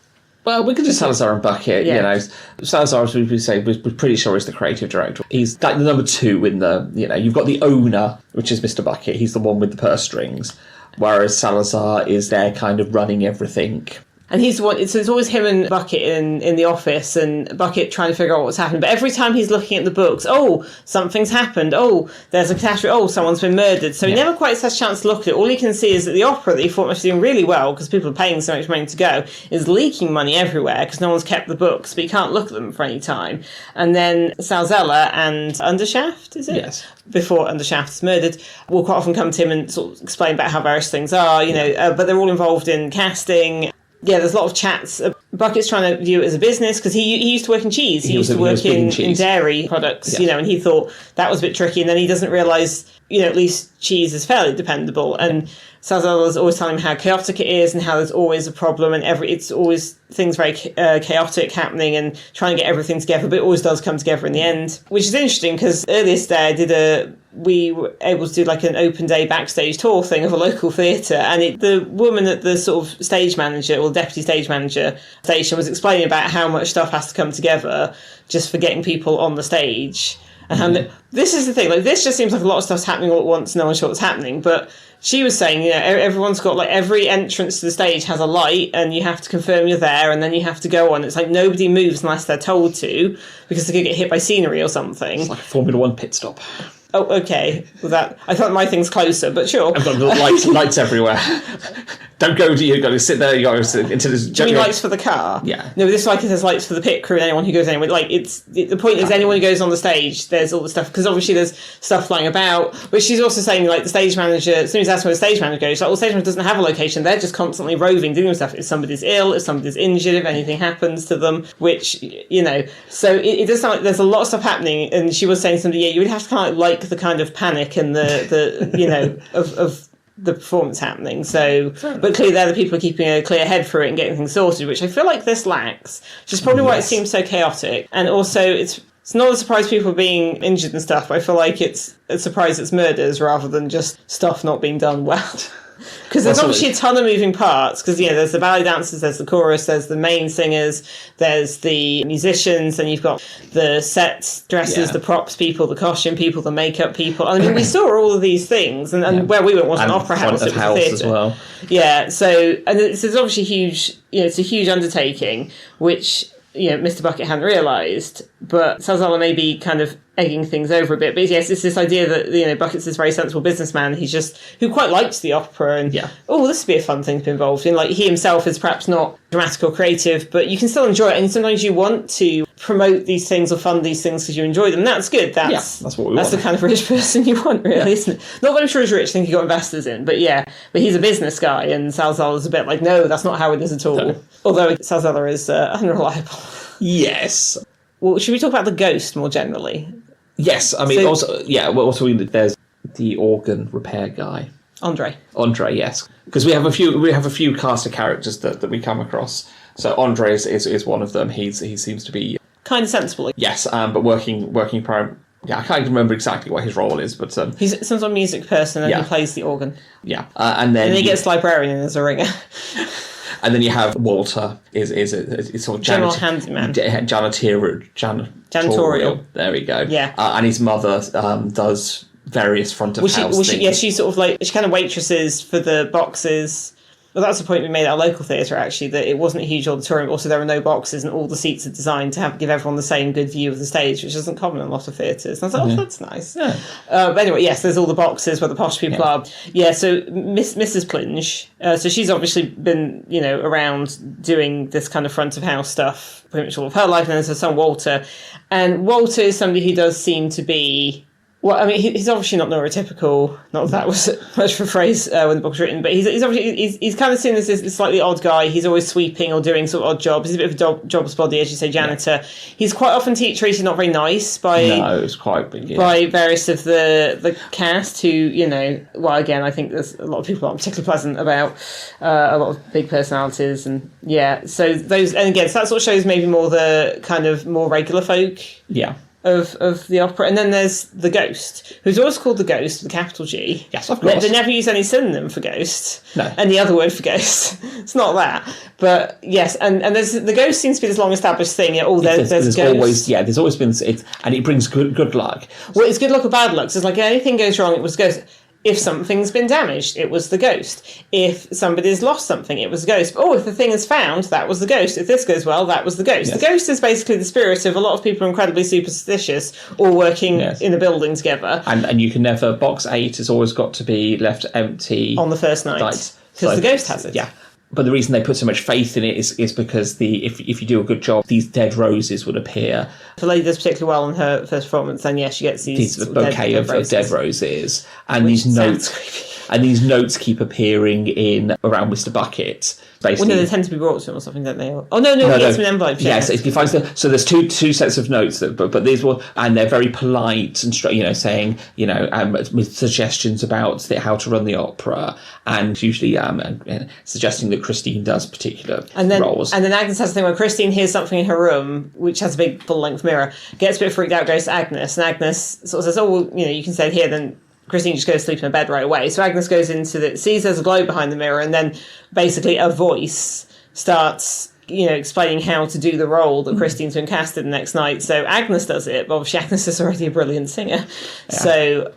Well, we could do Salazar and Bucket, you know. Salazar, as we say, we're pretty sure is the creative director. He's like the number 2 in the, you've got the owner, which is Mr. Bucket. He's the one with the purse strings. Whereas Salazar is there kind of running everything. And he's the one, so it's always him and Bucket in the office, and Bucket trying to figure out what's happened. But every time he's looking at the books, oh, something's happened. Oh, there's a catastrophe. Oh, someone's been murdered. So he never quite has a chance to look at it. All he can see is that the opera that he thought must be doing really well, because people are paying so much money to go, is leaking money everywhere because no one's kept the books, but you can't look at them for any time. And then Salzella and Undershaft, is it? Yes. Before Undershaft is murdered, will quite often come to him and sort of explain about how various things are, but they're all involved in casting. Yeah, there's a lot of chats. Bucket's trying to view it as a business because he used to work in cheese. He used to work in dairy products, and he thought that was a bit tricky. And then he doesn't realise, at least cheese is fairly dependable. And Salazar's always telling him how chaotic it is and how there's always a problem and it's always things very chaotic happening and trying to get everything together, but it always does come together in the end. Which is interesting because earliest there we were able to do like an open day backstage tour thing of a local theatre, and the woman at the sort of stage manager or deputy stage manager station was explaining about how much stuff has to come together just for getting people on the stage. And this is the thing, like this just seems like a lot of stuff's happening all at once, no one's sure what's happening, but she was saying, everyone's got like every entrance to the stage has a light and you have to confirm you're there and then you have to go on. It's like nobody moves unless they're told to because they could get hit by scenery or something. It's like a Formula 1 pit stop. Oh, okay. Well, I thought my thing's closer, but sure. I've got lights everywhere. Don't go to you. Got to sit there. You got to sit into this. Do you mean lights for the car? Yeah. No, this like it says lights for the pit crew and anyone who goes anywhere. Like the point is anyone who goes on the stage, there's all the stuff because obviously there's stuff flying about. But she's also saying like the stage manager. As soon as that's where the stage manager goes, like the stage manager doesn't have a location. They're just constantly roving, doing stuff. If somebody's ill, if somebody's injured, if anything happens to them, which So it does sound like there's a lot of stuff happening. And she was saying something. Yeah, you would have to kind of like the kind of panic and the of the performance happening. So, but clearly they're the people who are keeping a clear head for it and getting things sorted, which I feel like this lacks, which is probably why it seems so chaotic. And also, it's not a surprise people are being injured and stuff, but I feel like it's a surprise it's murders rather than just stuff not being done well. Because there's obviously a ton of moving parts, because there's the ballet dancers, there's the chorus, there's the main singers, there's the musicians, and you've got the set dressers, the props people, the costume people, the makeup people. I mean, we saw all of these things, and where we went was an opera house, it was a theatre as well. Yeah, so and it's obviously huge. It's a huge undertaking, which Mr. Bucket hadn't realised, but Salzala may be kind of egging things over a bit. But yes, it's this idea that Bucket's this very sensible businessman. Who quite likes the opera, and this would be a fun thing to be involved in. Like he himself is perhaps not dramatic or creative, but you can still enjoy it. And sometimes you want to promote these things or fund these things because you enjoy them. That's good. That's what we want. That's the kind of rich person you want, really, isn't it? Not that I'm sure he's rich. I think he got investors in, but he's a business guy, and Salzala's a bit like, no, that's not how it is at all. No. Although Salzala is unreliable. Yes. Well, should we talk about the ghost more generally? Yes, I mean, there's the organ repair guy, Andre, yes, because we have a few cast of characters that we come across. So Andre is one of them. He seems to be kind of sensible. Yes, but working prime. Yeah, I can't even remember exactly what his role is, but he's some sort of music person and he plays the organ. Yeah, and then he gets librarian as a ringer. And then you have Walter, is sort of general handyman, janitorial. There we go. Yeah, and his mother does various front of house things. She's sort of like she kind of waitresses for the boxes. Well, that's the point we made at our local theatre, actually, that it wasn't a huge auditorium. Also, there were no boxes, and all the seats are designed to give everyone the same good view of the stage, which isn't common in a lot of theatres. And I was like, that's nice. Yeah. But anyway, yes, there's all the boxes where the posh people are. Yeah, so Mrs. Plinge, so she's obviously been, around doing this kind of front of house stuff pretty much all of her life, and there's her son Walter. And Walter is somebody who does seem to be Well, I mean, he's obviously not neurotypical. Not that that was much of a phrase when the book was written, but he's obviously he's kind of seen as this slightly odd guy. He's always sweeping or doing sort of odd jobs. He's a bit of a jobs body, as you say, janitor. Yeah. He's quite often treated not very nice by it's quite big, by various of the cast who, well, again, I think there's a lot of people aren't particularly pleasant about a lot of big personalities, and so those, and again, so that sort of shows maybe more the kind of more regular folk. Yeah. Of the opera. And then there's the Ghost, who's always called the Ghost with a capital G. Yes, of course. They never use any synonym for Ghost. No. Any other word for Ghost. It's not that. But yes, and there's the Ghost seems to be this long established thing. There's Ghost. There's always been, and it brings good luck. Well, it's good luck or bad luck. So it's like anything goes wrong, it was Ghost. If something's been damaged, it was the Ghost. If somebody's lost something, it was the Ghost. If the thing is found, that was the Ghost. If this goes well, that was the Ghost. Yes. The Ghost is basically the spirit of a lot of people incredibly superstitious, all working in a building together. And you can never, box 8 has always got to be left empty. On the first night. Because the Ghost has it. Yeah. But the reason they put so much faith in it is because if you do a good job, these dead roses would appear. If the lady does particularly well in her first performance, then she gets these bouquet of dead roses, and these notes keep appearing in around Mr. Bucket. Basically. Well, no, they tend to be brought to him or something, don't they? Oh no, he gets an envelope. Yes, he finds so there's two sets of notes, but these were, and they're very polite and saying with suggestions about how to run the opera, and usually suggesting that Christine does particular roles. And then Agnes has the thing where Christine hears something in her room, which has a big full-length mirror, gets a bit freaked out, goes to Agnes, and Agnes sort of says, "Oh, well, you can stay here." Then Christine just goes to sleep in her bed right away. So Agnes goes sees there's a glow behind the mirror, and then basically a voice starts, explaining how to do the role that Christine's been casted the next night. So Agnes does it, but obviously Agnes is already a brilliant singer.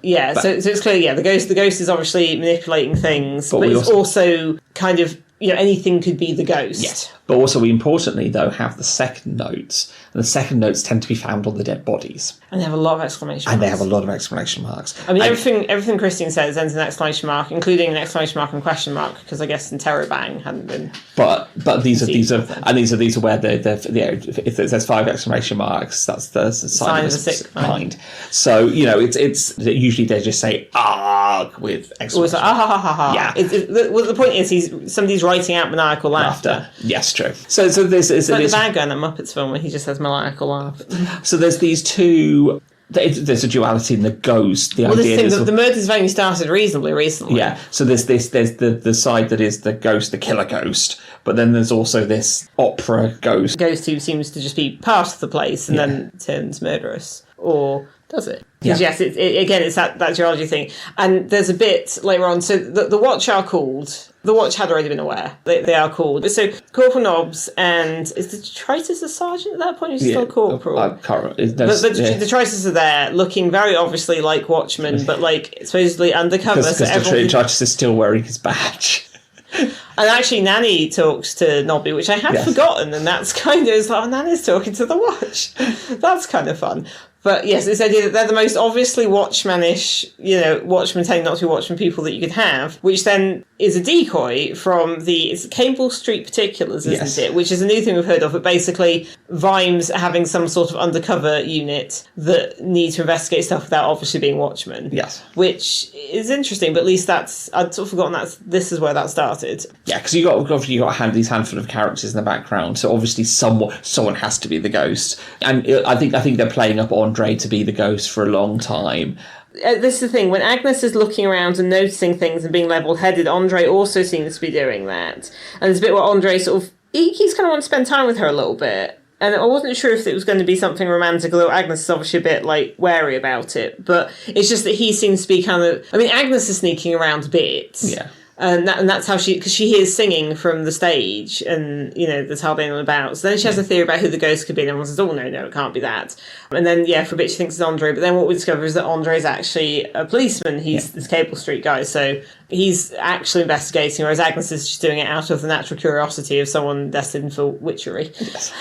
Yeah. So it's clear, the ghost is obviously manipulating things, but it's also kind of, anything could be the Ghost. Yes. But also, we importantly, though, have the second notes. And the second notes tend to be found on the dead bodies. And they have a lot of exclamation marks. I mean, everything Christine says ends in an exclamation mark, including an exclamation mark and question mark, because I guess Interrobang hadn't been. But these are where if it says 5 exclamation marks, that's the sign of a sick mind. So it's usually they just say "arg" with exclamation. Or ha ha ha ha. Yeah. The point is somebody's writing out maniacal laughter. Yes. True. So there's it's like the bad guy in that Muppets film where he just has maniacal laugh. So there's these two. There's a duality in the Ghost. The murders have only started reasonably recently. Yeah. So there's the side that is the Ghost, the killer Ghost, but then there's also this opera Ghost. Ghost who seems to just be part of the place and then turns murderous, or does it? Because yes, it's that duality thing. And there's a bit later on. So the Watch are called. The Watch had already been aware. They are called. So Corporal Nobbs and is the detritus a sergeant at that point? He's still corporal. I can't remember. The detritus are there, looking very obviously like watchmen, but supposedly undercover. Because the detritus is still wearing his badge. And actually, Nanny talks to Nobby, which I had forgotten, and that's kind of Nanny's talking to the Watch. That's kind of fun. But yes, this idea that they're the most obviously watchmanish, watchmen tending not to be watchmen people that you could have, which then is a decoy from it's Cable Street Particulars, isn't it? Which is a new thing we've heard of, but basically Vimes having some sort of undercover unit that need to investigate stuff without obviously being watchmen. Yes. Which is interesting, but at least I'd sort of forgotten this is where that started. Yeah, because you got these handful of characters in the background, so obviously someone has to be the Ghost, and I think they're playing up Andre to be the Ghost for a long time. This is the thing, when Agnes is looking around and noticing things and being level-headed, Andre also seems to be doing that. And there's a bit where Andre he's kind of want to spend time with her a little bit. And I wasn't sure if it was going to be something romantic, although Agnes is obviously a bit, wary about it. But it's just that he seems to be kind of... I mean, Agnes is sneaking around a bit. Yeah. And that's how because she hears singing from the stage, and there's hardly anyone about. So then she has a theory about who the ghost could be, and everyone says, "Oh no, it can't be that." And then for a bit she thinks it's Andre, but then what we discover is that Andre is actually a policeman. He's this Cable Street guy, so he's actually investigating, whereas Agnes is just doing it out of the natural curiosity of someone destined for witchery. Yes.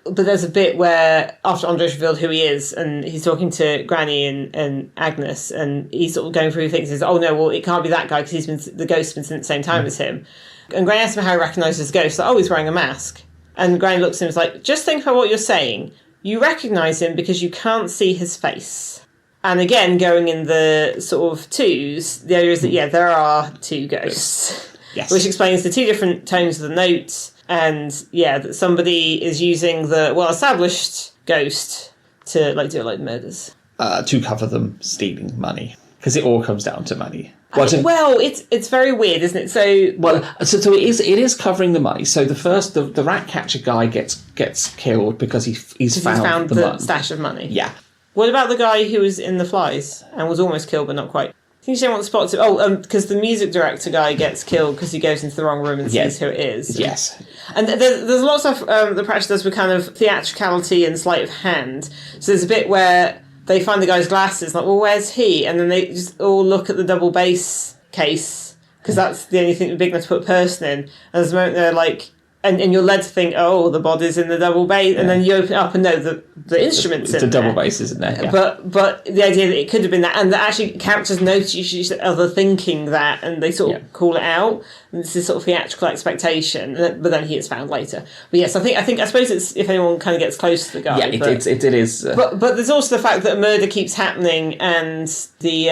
But there's a bit where, after Andre's revealed who he is, and he's talking to Granny and Agnes, and he's sort of going through things, and says, "Oh no, well, it can't be that guy, because the ghost's been seen at the same time as him." And Granny asks him how he recognises the ghost, he's wearing a mask. And Granny looks at him and is like, "Just think about what you're saying. You recognise him because you can't see his face." And again, going in the sort of twos, the idea is that, there are two ghosts. Yes. Which explains the two different tones of the notes. And, that somebody is using the well-established ghost to, do murders. To cover them stealing money. Because it all comes down to money. It's very weird, isn't it? So it is covering the money. So the rat catcher guy gets killed because he's found the stash of money. Yeah. What about the guy who was in the flies and was almost killed but not quite? I think you don't want the spot to... because the music director guy gets killed because he goes into the wrong room and sees who it is. Yes. And there's a lot of stuff the practice does with kind of theatricality and sleight of hand. So there's a bit where they find the guy's glasses, like, well, where's he? And then they just all look at the double bass case, because that's the only thing big enough to put a person in. And there's a moment they're like... And you're led to think, the body's in the double bass, and then you open it up and know that the instrument's in there. The double bass is in there, yeah. But the idea that it could have been that, and that actually characters notice each other thinking that, and they sort of call it out. And it's this sort of theatrical expectation, but then he is found later. But yes, I suppose it's if anyone kind of gets close to the guy. Yeah, it is. But there's also the fact that a murder keeps happening, and the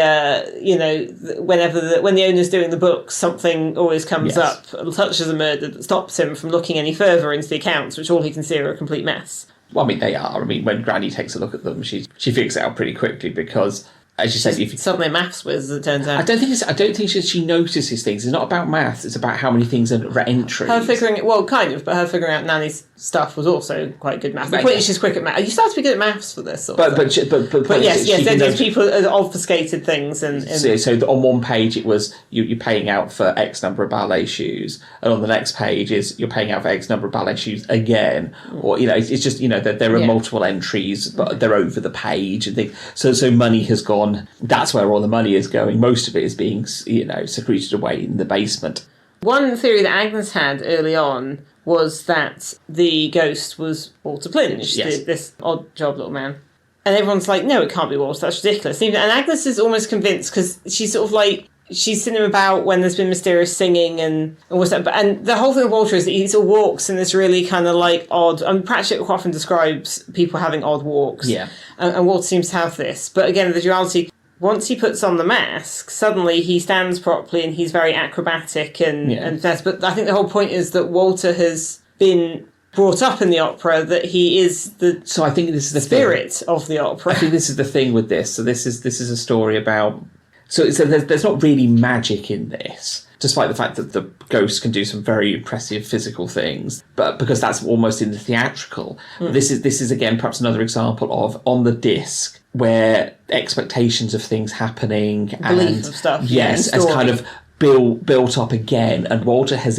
when the owner's doing the book, something always comes up, touches a murder that stops him from looking any further into the accounts, which all he can see are a complete mess. Well, I mean, they are. I mean, when Granny takes a look at them, she figures it out pretty quickly because, as you said, suddenly a maths whiz, it turns out. I don't think she notices things. It's not about maths. It's about how many things are entries. Her figuring it, well, kind of, but her figuring out Nanny's stuff was also quite good maths. The point is she's quick at maths. You start to be good at maths for this. But yes, there's people obfuscated things and so on one page it was you're paying out for X number of ballet shoes, and on the next page is you're paying out for X number of ballet shoes again, or it's just there are multiple entries, but they're over the page and things. So money has gone. That's where all the money is going. Most of it is being secreted away in the basement. One theory that Agnes had early on was that the ghost was Walter Plinge, this odd job little man. And everyone's like, no, it can't be Walter, that's ridiculous. And Agnes is almost convinced, because she's sort of like, she's seen him about when there's been mysterious singing and what's that. And the whole thing with Walter is that he sort of walks in this really kind of like odd... Pratchett quite often describes people having odd walks. Yeah. And Walter seems to have this. But again, the duality... Once he puts on the mask, suddenly he stands properly and he's very acrobatic and finesse. But I think the whole point is that Walter has been brought up in the opera, that he is the so I think this is the spirit of the opera. I think this is the thing with this. So this is a story about... So there's not really magic in this, despite the fact that the ghost can do some very impressive physical things, but because that's almost in the theatrical. This is again perhaps another example of on the disc where expectations of things happening belief of stuff, yes, as kind of built up again. And Walter has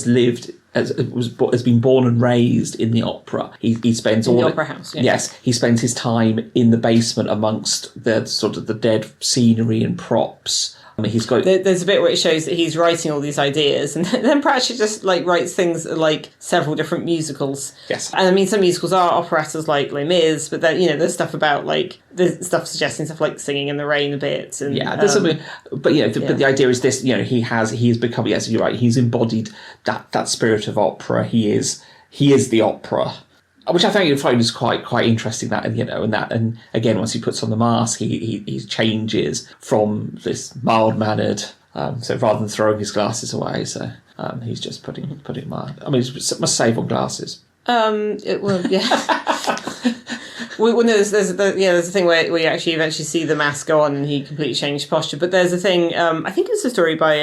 lived. Has been born and raised in the opera. He spends in the opera house. Yeah. Yes, he spends his time in the basement amongst the sort of the dead scenery and props. I mean, he's got... There's a bit where it shows that he's writing all these ideas, and then Pratchett just writes things like several different musicals. Yes, and I mean some musicals are operettas like Les Mis, but then there's stuff about there's stuff suggesting stuff like Singing in the Rain a bit. And, there's something, but but the idea is this: he's become, yes, you're right, he's embodied that spirit of opera. He is the opera. Which I find is quite interesting, that and again, once he puts on the mask, he changes from this mild mannered. So rather than throwing his glasses away, he's just putting mild. I mean, he must save on glasses. Well, yeah. Well, no, there's a thing where you actually eventually see the mask go on and he completely changed posture. But there's a thing. I think it's a story by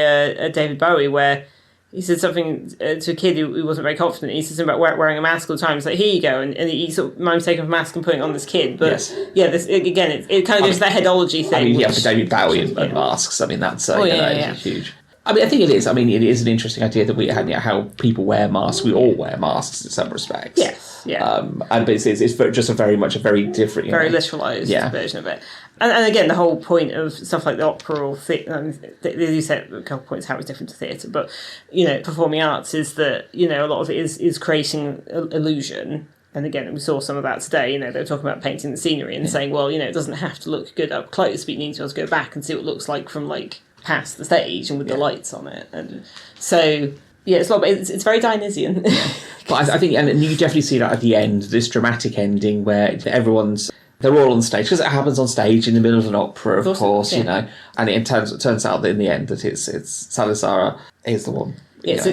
David Bowie where. He said something to a kid who wasn't very confident. He said something about wearing a mask all the time. It's like, here you go. And he sort of minds taking off a mask and putting it on this kid. But it kind of goes to that headology thing. I mean, for David Bowie and masks, I mean, that's huge. I mean, I think it is. I mean, it is an interesting idea that we had, how people wear masks. We all wear masks in some respects. Yes, yeah. But it's just a very different... Very literalised version of it. And again, the whole point of stuff like the opera or theatre, they do say a couple of points how it's different to theatre, but, performing arts is that, a lot of it is creating illusion. And again, we saw some of that today. They were talking about painting the scenery and saying, well, it doesn't have to look good up close, but you need to be able to go back and see what it looks like from, past the stage and with the lights on it. And so... Yeah, it's very Dionysian. But I think, and you definitely see that at the end, this dramatic ending where everyone's They're all on stage, because it happens on stage in the middle of an opera, of course, yeah. you know. And it turns out that in the end that it's Salazar is the one. Yes,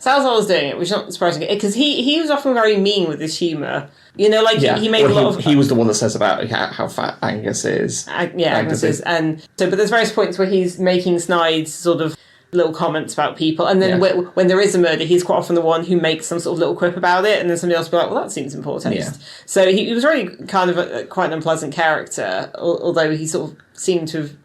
Salazar was doing it, which is not surprising, because he was often very mean with his humour. You know, like he made a lot of... He was the one that says about how fat Angus is. Agnes is. And so, but there's various points where he's making snide sort of little comments about people, and then when there is a murder, he's quite often the one who makes some sort of little quip about it, and then somebody else will be like, well, that seems in poor taste. Yeah. So he was really kind of quite an unpleasant character, although he sort of seemed to have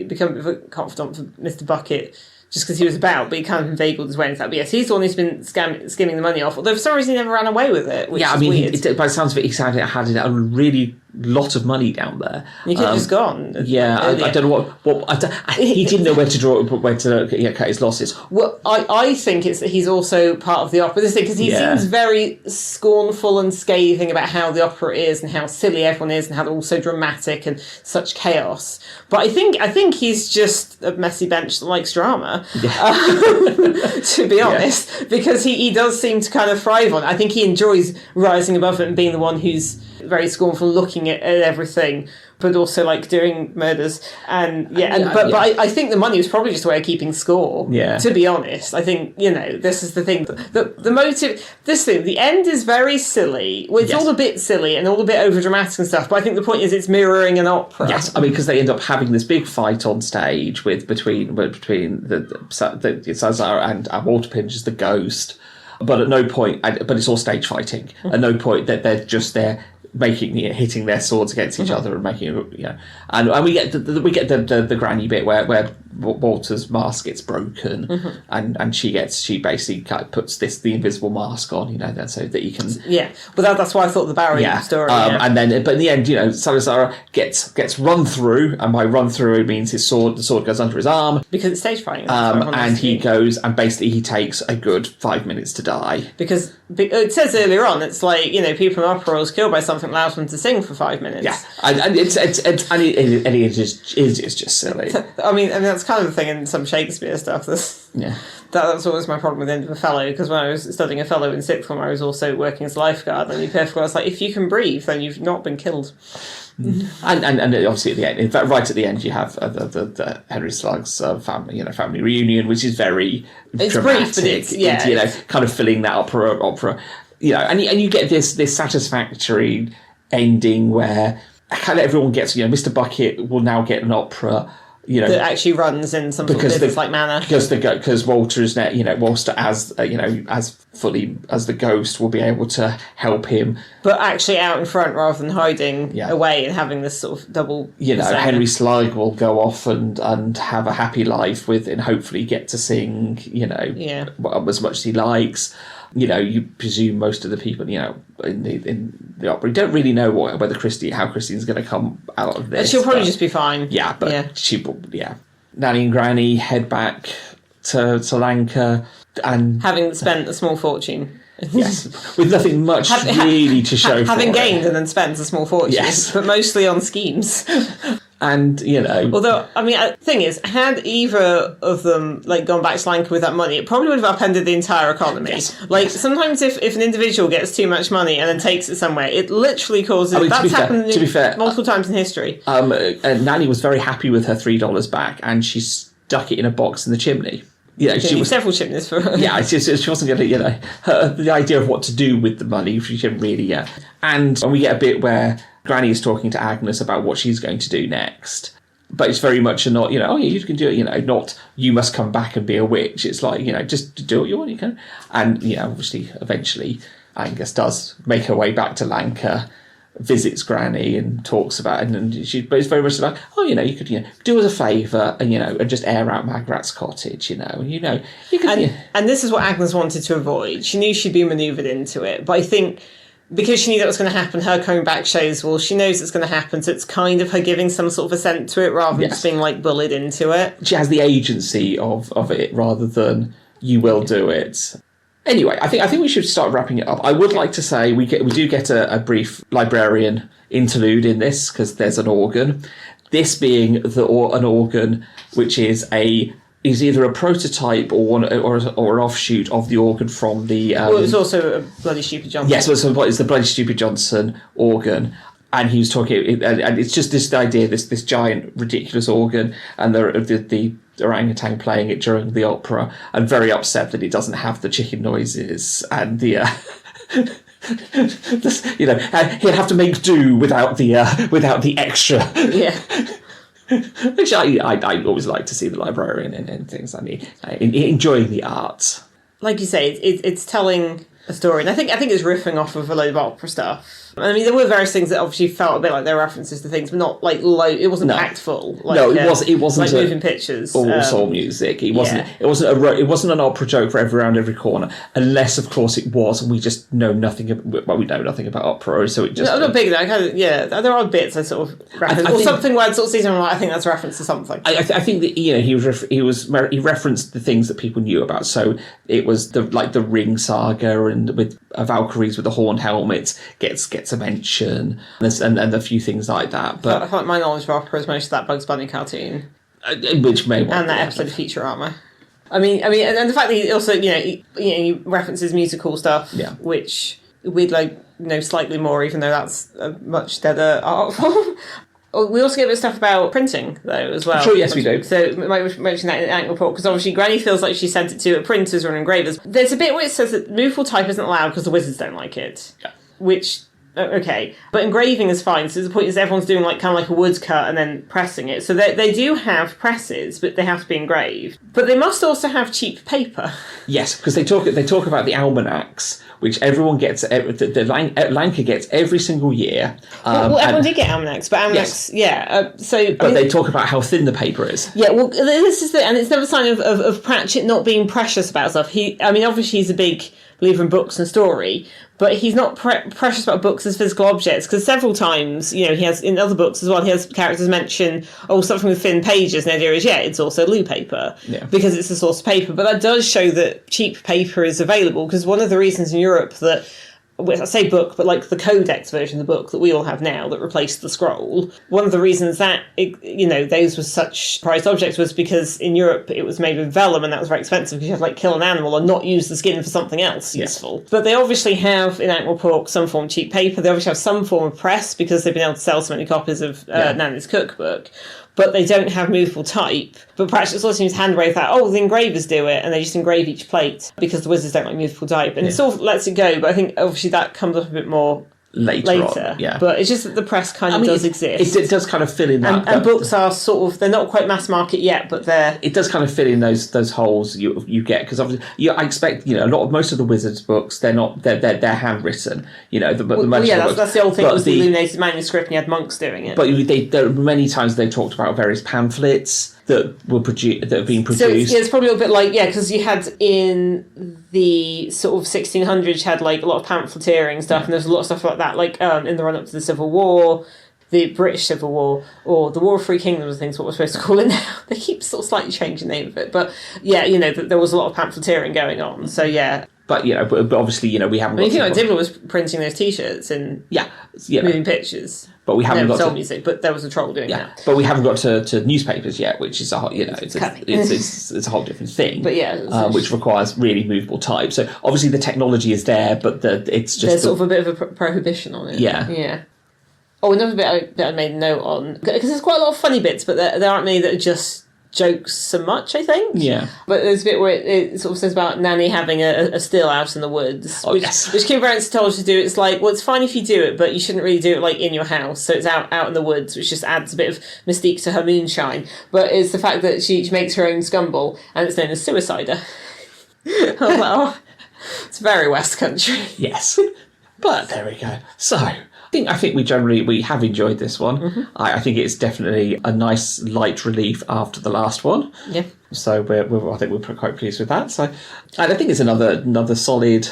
become a confidant for Mr. Bucket just because he was about, but he kind of inveigled his way into that. But yes, he's the one who's been skimming the money off, although for some reason he never ran away with it, which is weird. By the sounds of it, he had a really lot of money down there. He could have just gone. Yeah, I don't know what he didn't know where to cut his losses. Well, I think it's that he's also part of the opera. This thing, because he seems very scornful and scathing about how the opera is and how silly everyone is and how they're all so dramatic and such chaos. But I think he's just a messy bench that likes drama. Yeah. To be honest, because he does seem to kind of thrive on it. I think he enjoys rising above it and being the one who's very scornful, looking at everything, but also like doing murders. But I think the money was probably just a way of keeping score. Yeah. To be honest, I think this is the thing. The motive. This thing. The end is very silly. Well, it's all a bit silly and all a bit over dramatic and stuff. But I think the point is it's mirroring an opera. Yes, I mean because they end up having this big fight on stage between the Salazar and Waterpinch as the ghost. But at no point, but it's all stage fighting. At no point that they're just there hitting their swords against each other and making and we get the granny bit where Walter's mask gets broken and she basically kind of puts the invisible mask on, then so that you can that's why I thought the Barry story and then but in the end Salazar gets run through, and by run through it means the sword goes under his arm because it's stage fighting, and he goes and basically he takes a good 5 minutes to die because it says earlier on it's like people in opera is killed by something allows them to sing for 5 minutes. And it is just silly. I mean that's kind of the thing in some Shakespeare stuff. That's always my problem with the end of Othello, because when I was studying Othello in sixth form, I was also working as a lifeguard, and you perfectly well, it's like if you can breathe, then you've not been killed. And obviously at the end, in fact, right at the end, you have the Henry Slugg's family reunion, which is very dramatic. Brief, but it's kind of filling that opera. And you get this satisfactory ending where kind of everyone gets, Mr. Bucket will now get an opera, that actually runs in some sort of business-like manner. Because Walter is now, Walter as fully as the ghost will be able to help him, but actually out in front rather than hiding away and having this sort of double. Henry Slug will go off and have a happy life and hopefully get to sing, as much as he likes. You presume most of the people, in the opera don't really know how Christine's going to come out of this. She'll probably just be fine. Yeah, but she will. Yeah, Nanny and Granny head back to Lanka and having spent a small fortune. Yes, with nothing much really to show. Having gained and then spent a small fortune, but mostly on schemes. And although the thing is, had either of them gone back to Lanka with that money, it probably would have upended the entire economy. Sometimes if an individual gets too much money and then takes it somewhere, it literally causes. That's happened multiple times in history. Nanny was very happy with her $3 back, and she stuck it in a box in the chimney. She was several chimneys for her. She wasn't going to, the idea of what to do with the money. She didn't really, And we get a bit where Granny is talking to Agnes about what she's going to do next. But it's very much not, you can do it, not you must come back and be a witch. It's like, just do what you want, you can. And, obviously, eventually, Angus does make her way back to Lanka, visits Granny and talks about it, but it's very much like, you could, do us a favour and just air out Magrat's cottage, you can. And this is what Agnes wanted to avoid. She knew she'd be manoeuvred into it, but I think because she knew that was going to happen, her coming back shows, she knows it's going to happen, so it's kind of her giving some sort of assent to it rather than just being bullied into it. She has the agency of it rather than you will do it. Anyway, I think we should start wrapping it up. I would like to say we do get a brief librarian interlude in this because there's an organ. This being an organ which is either a prototype or an offshoot of the organ from the. It was also a Bloody Stupid Johnson. Yes, it's the Bloody Stupid Johnson organ. And he was talking, and it's just this idea, this giant, ridiculous organ, and the orangutan playing it during the opera, and very upset that it doesn't have the chicken noises, and the... he'll have to make do without the extra. Yeah. Which I always like to see the librarian in things. I mean, enjoying the arts. Like you say, it's telling a story, and I think it's riffing off of a load of opera stuff. I mean, there were various things that obviously felt a bit like they were references to things, but not like it wasn't packed full. Like, it wasn't like moving pictures, all soul music. It wasn't an opera joke for around every corner, unless of course it was, and we just know nothing. We know nothing about opera, so it just. I'm not big though. There are bits I sort of reference, or something where I'd sort of see something like, I think that's a reference to something. I think that he referenced the things that people knew about. So it was the Ring saga, and with Valkyries with the horned helmets gets a mention, and a few things like that. But I feel like my knowledge of opera is mostly that Bugs Bunny cartoon, which may and that episode of Futurama. I mean, and the fact that he also, he references musical stuff, which we'd slightly more, even though that's a much deader art form. We also get a bit of stuff about printing, though, as well. Sure, yes, we do. So, we might mention that in Ankh-Morpork, because obviously Granny feels like she sent it to printers or engravers. There's a bit where it says that movable type isn't allowed because the wizards don't like it. Yeah. Which, okay. But engraving is fine. So the point is everyone's doing kind of like a wood cut and then pressing it. So they do have presses, but they have to be engraved. But they must also have cheap paper. Yes, because they talk about the almanacs, which everyone gets, the Lanka gets every single year. Everyone did get almanacs, but almanacs, yes. They talk about how thin the paper is. Yeah, well, this is and it's another sign of Pratchett not being precious about stuff. Obviously he's a big believer in books and story, but he's not precious about books as physical objects, because several times, he has, in other books as well, he has characters mention, something with thin pages, and the idea is, it's also loo paper, because it's a source of paper. But that does show that cheap paper is available, because one of the reasons in Europe that, I say book, but like the codex version of the book that we all have now that replaced the scroll, one of the reasons that, those were such prized objects was because in Europe it was made with vellum, and that was very expensive because you had to kill an animal and not use the skin for something else useful. But they obviously have in Ankh-Morpork some form of cheap paper. They obviously have some form of press because they've been able to sell so many copies of Nanny's cookbook. But they don't have movable type. But Pratchett also seems to hand-wave that, the engravers do it, and they just engrave each plate because the wizards don't like movable type. And it sort of lets it go, but I think obviously that comes up a bit more later. On, But it's just that the press does exist. It does kind of fill in that. And books are sort of, they're not quite mass market yet, but they're... It does kind of fill in those holes you get, because obviously, I expect, most of the Wizards books, they're handwritten, that's the old thing, it was the illuminated manuscript and you had monks doing it. But there many times they've talked about various pamphlets that have been produced. So it's probably a bit like, because you had in the sort of 1600s, you had like a lot of pamphleteering stuff, and there's a lot of stuff like that, like in the run-up to the Civil War, the British Civil War, or the War of Three Kingdoms, I think is what we're supposed to call it now. They keep sort of slightly changing the name of it. But there was a lot of pamphleteering going on, so But but obviously, we haven't. You think like Dibble was printing those T-shirts and moving pictures, but we haven't got soul music. But there was a troll doing that. But we haven't got to newspapers yet, which is it's a whole different thing. But which requires really movable type. So obviously the technology is there, but it's just there's sort of a bit of a prohibition on it. Yeah. Oh, another bit I made a note on, because there's quite a lot of funny bits, but there aren't many that are just jokes so much, I think. Yeah. But there's a bit where it sort of says about Nanny having a still out in the woods, which Kim Brents told her to do. It's like, well, it's fine if you do it, but you shouldn't really do it like in your house. So it's out in the woods, which just adds a bit of mystique to her moonshine. But it's the fact that she makes her own scumble, and it's known as Suicider. Oh, it's very West Country. Yes. But there we go. So I think we have enjoyed this one. Mm-hmm. I think it's definitely a nice light relief after the last one. Yeah. So I think we're quite pleased with that. So, and I think it's another solid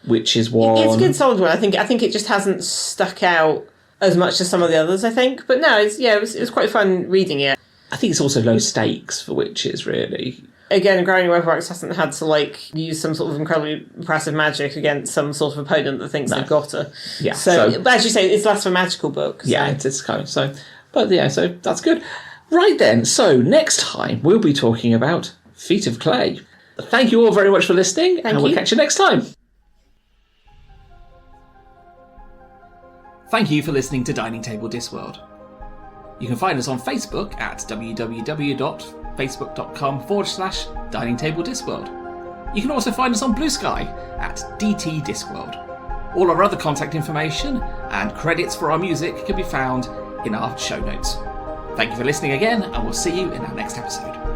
Witches one. It's a good solid one. I think it just hasn't stuck out as much as some of the others, I think. But no, it was quite fun reading it. I think it's also low stakes for Witches, really. Again, Growing Weatherwax hasn't had to use some sort of incredibly impressive magic against some sort of opponent that thinks they've got her. Yeah. So, but as you say, it's less of a magical book. So. Yeah, it's kind of so. But yeah, so that's good. Right then, so next time we'll be talking about Feet of Clay. Thank you all very much for listening, and we'll catch you next time. Thank you for listening to Dining Table Discworld. You can find us on Facebook at www.facebook.com/Dining Table Discworld. You can also find us on BlueSky at dtdiscworld. All our other contact information and credits for our music can be found in our show notes. Thank you for listening again, and we'll see you in our next episode.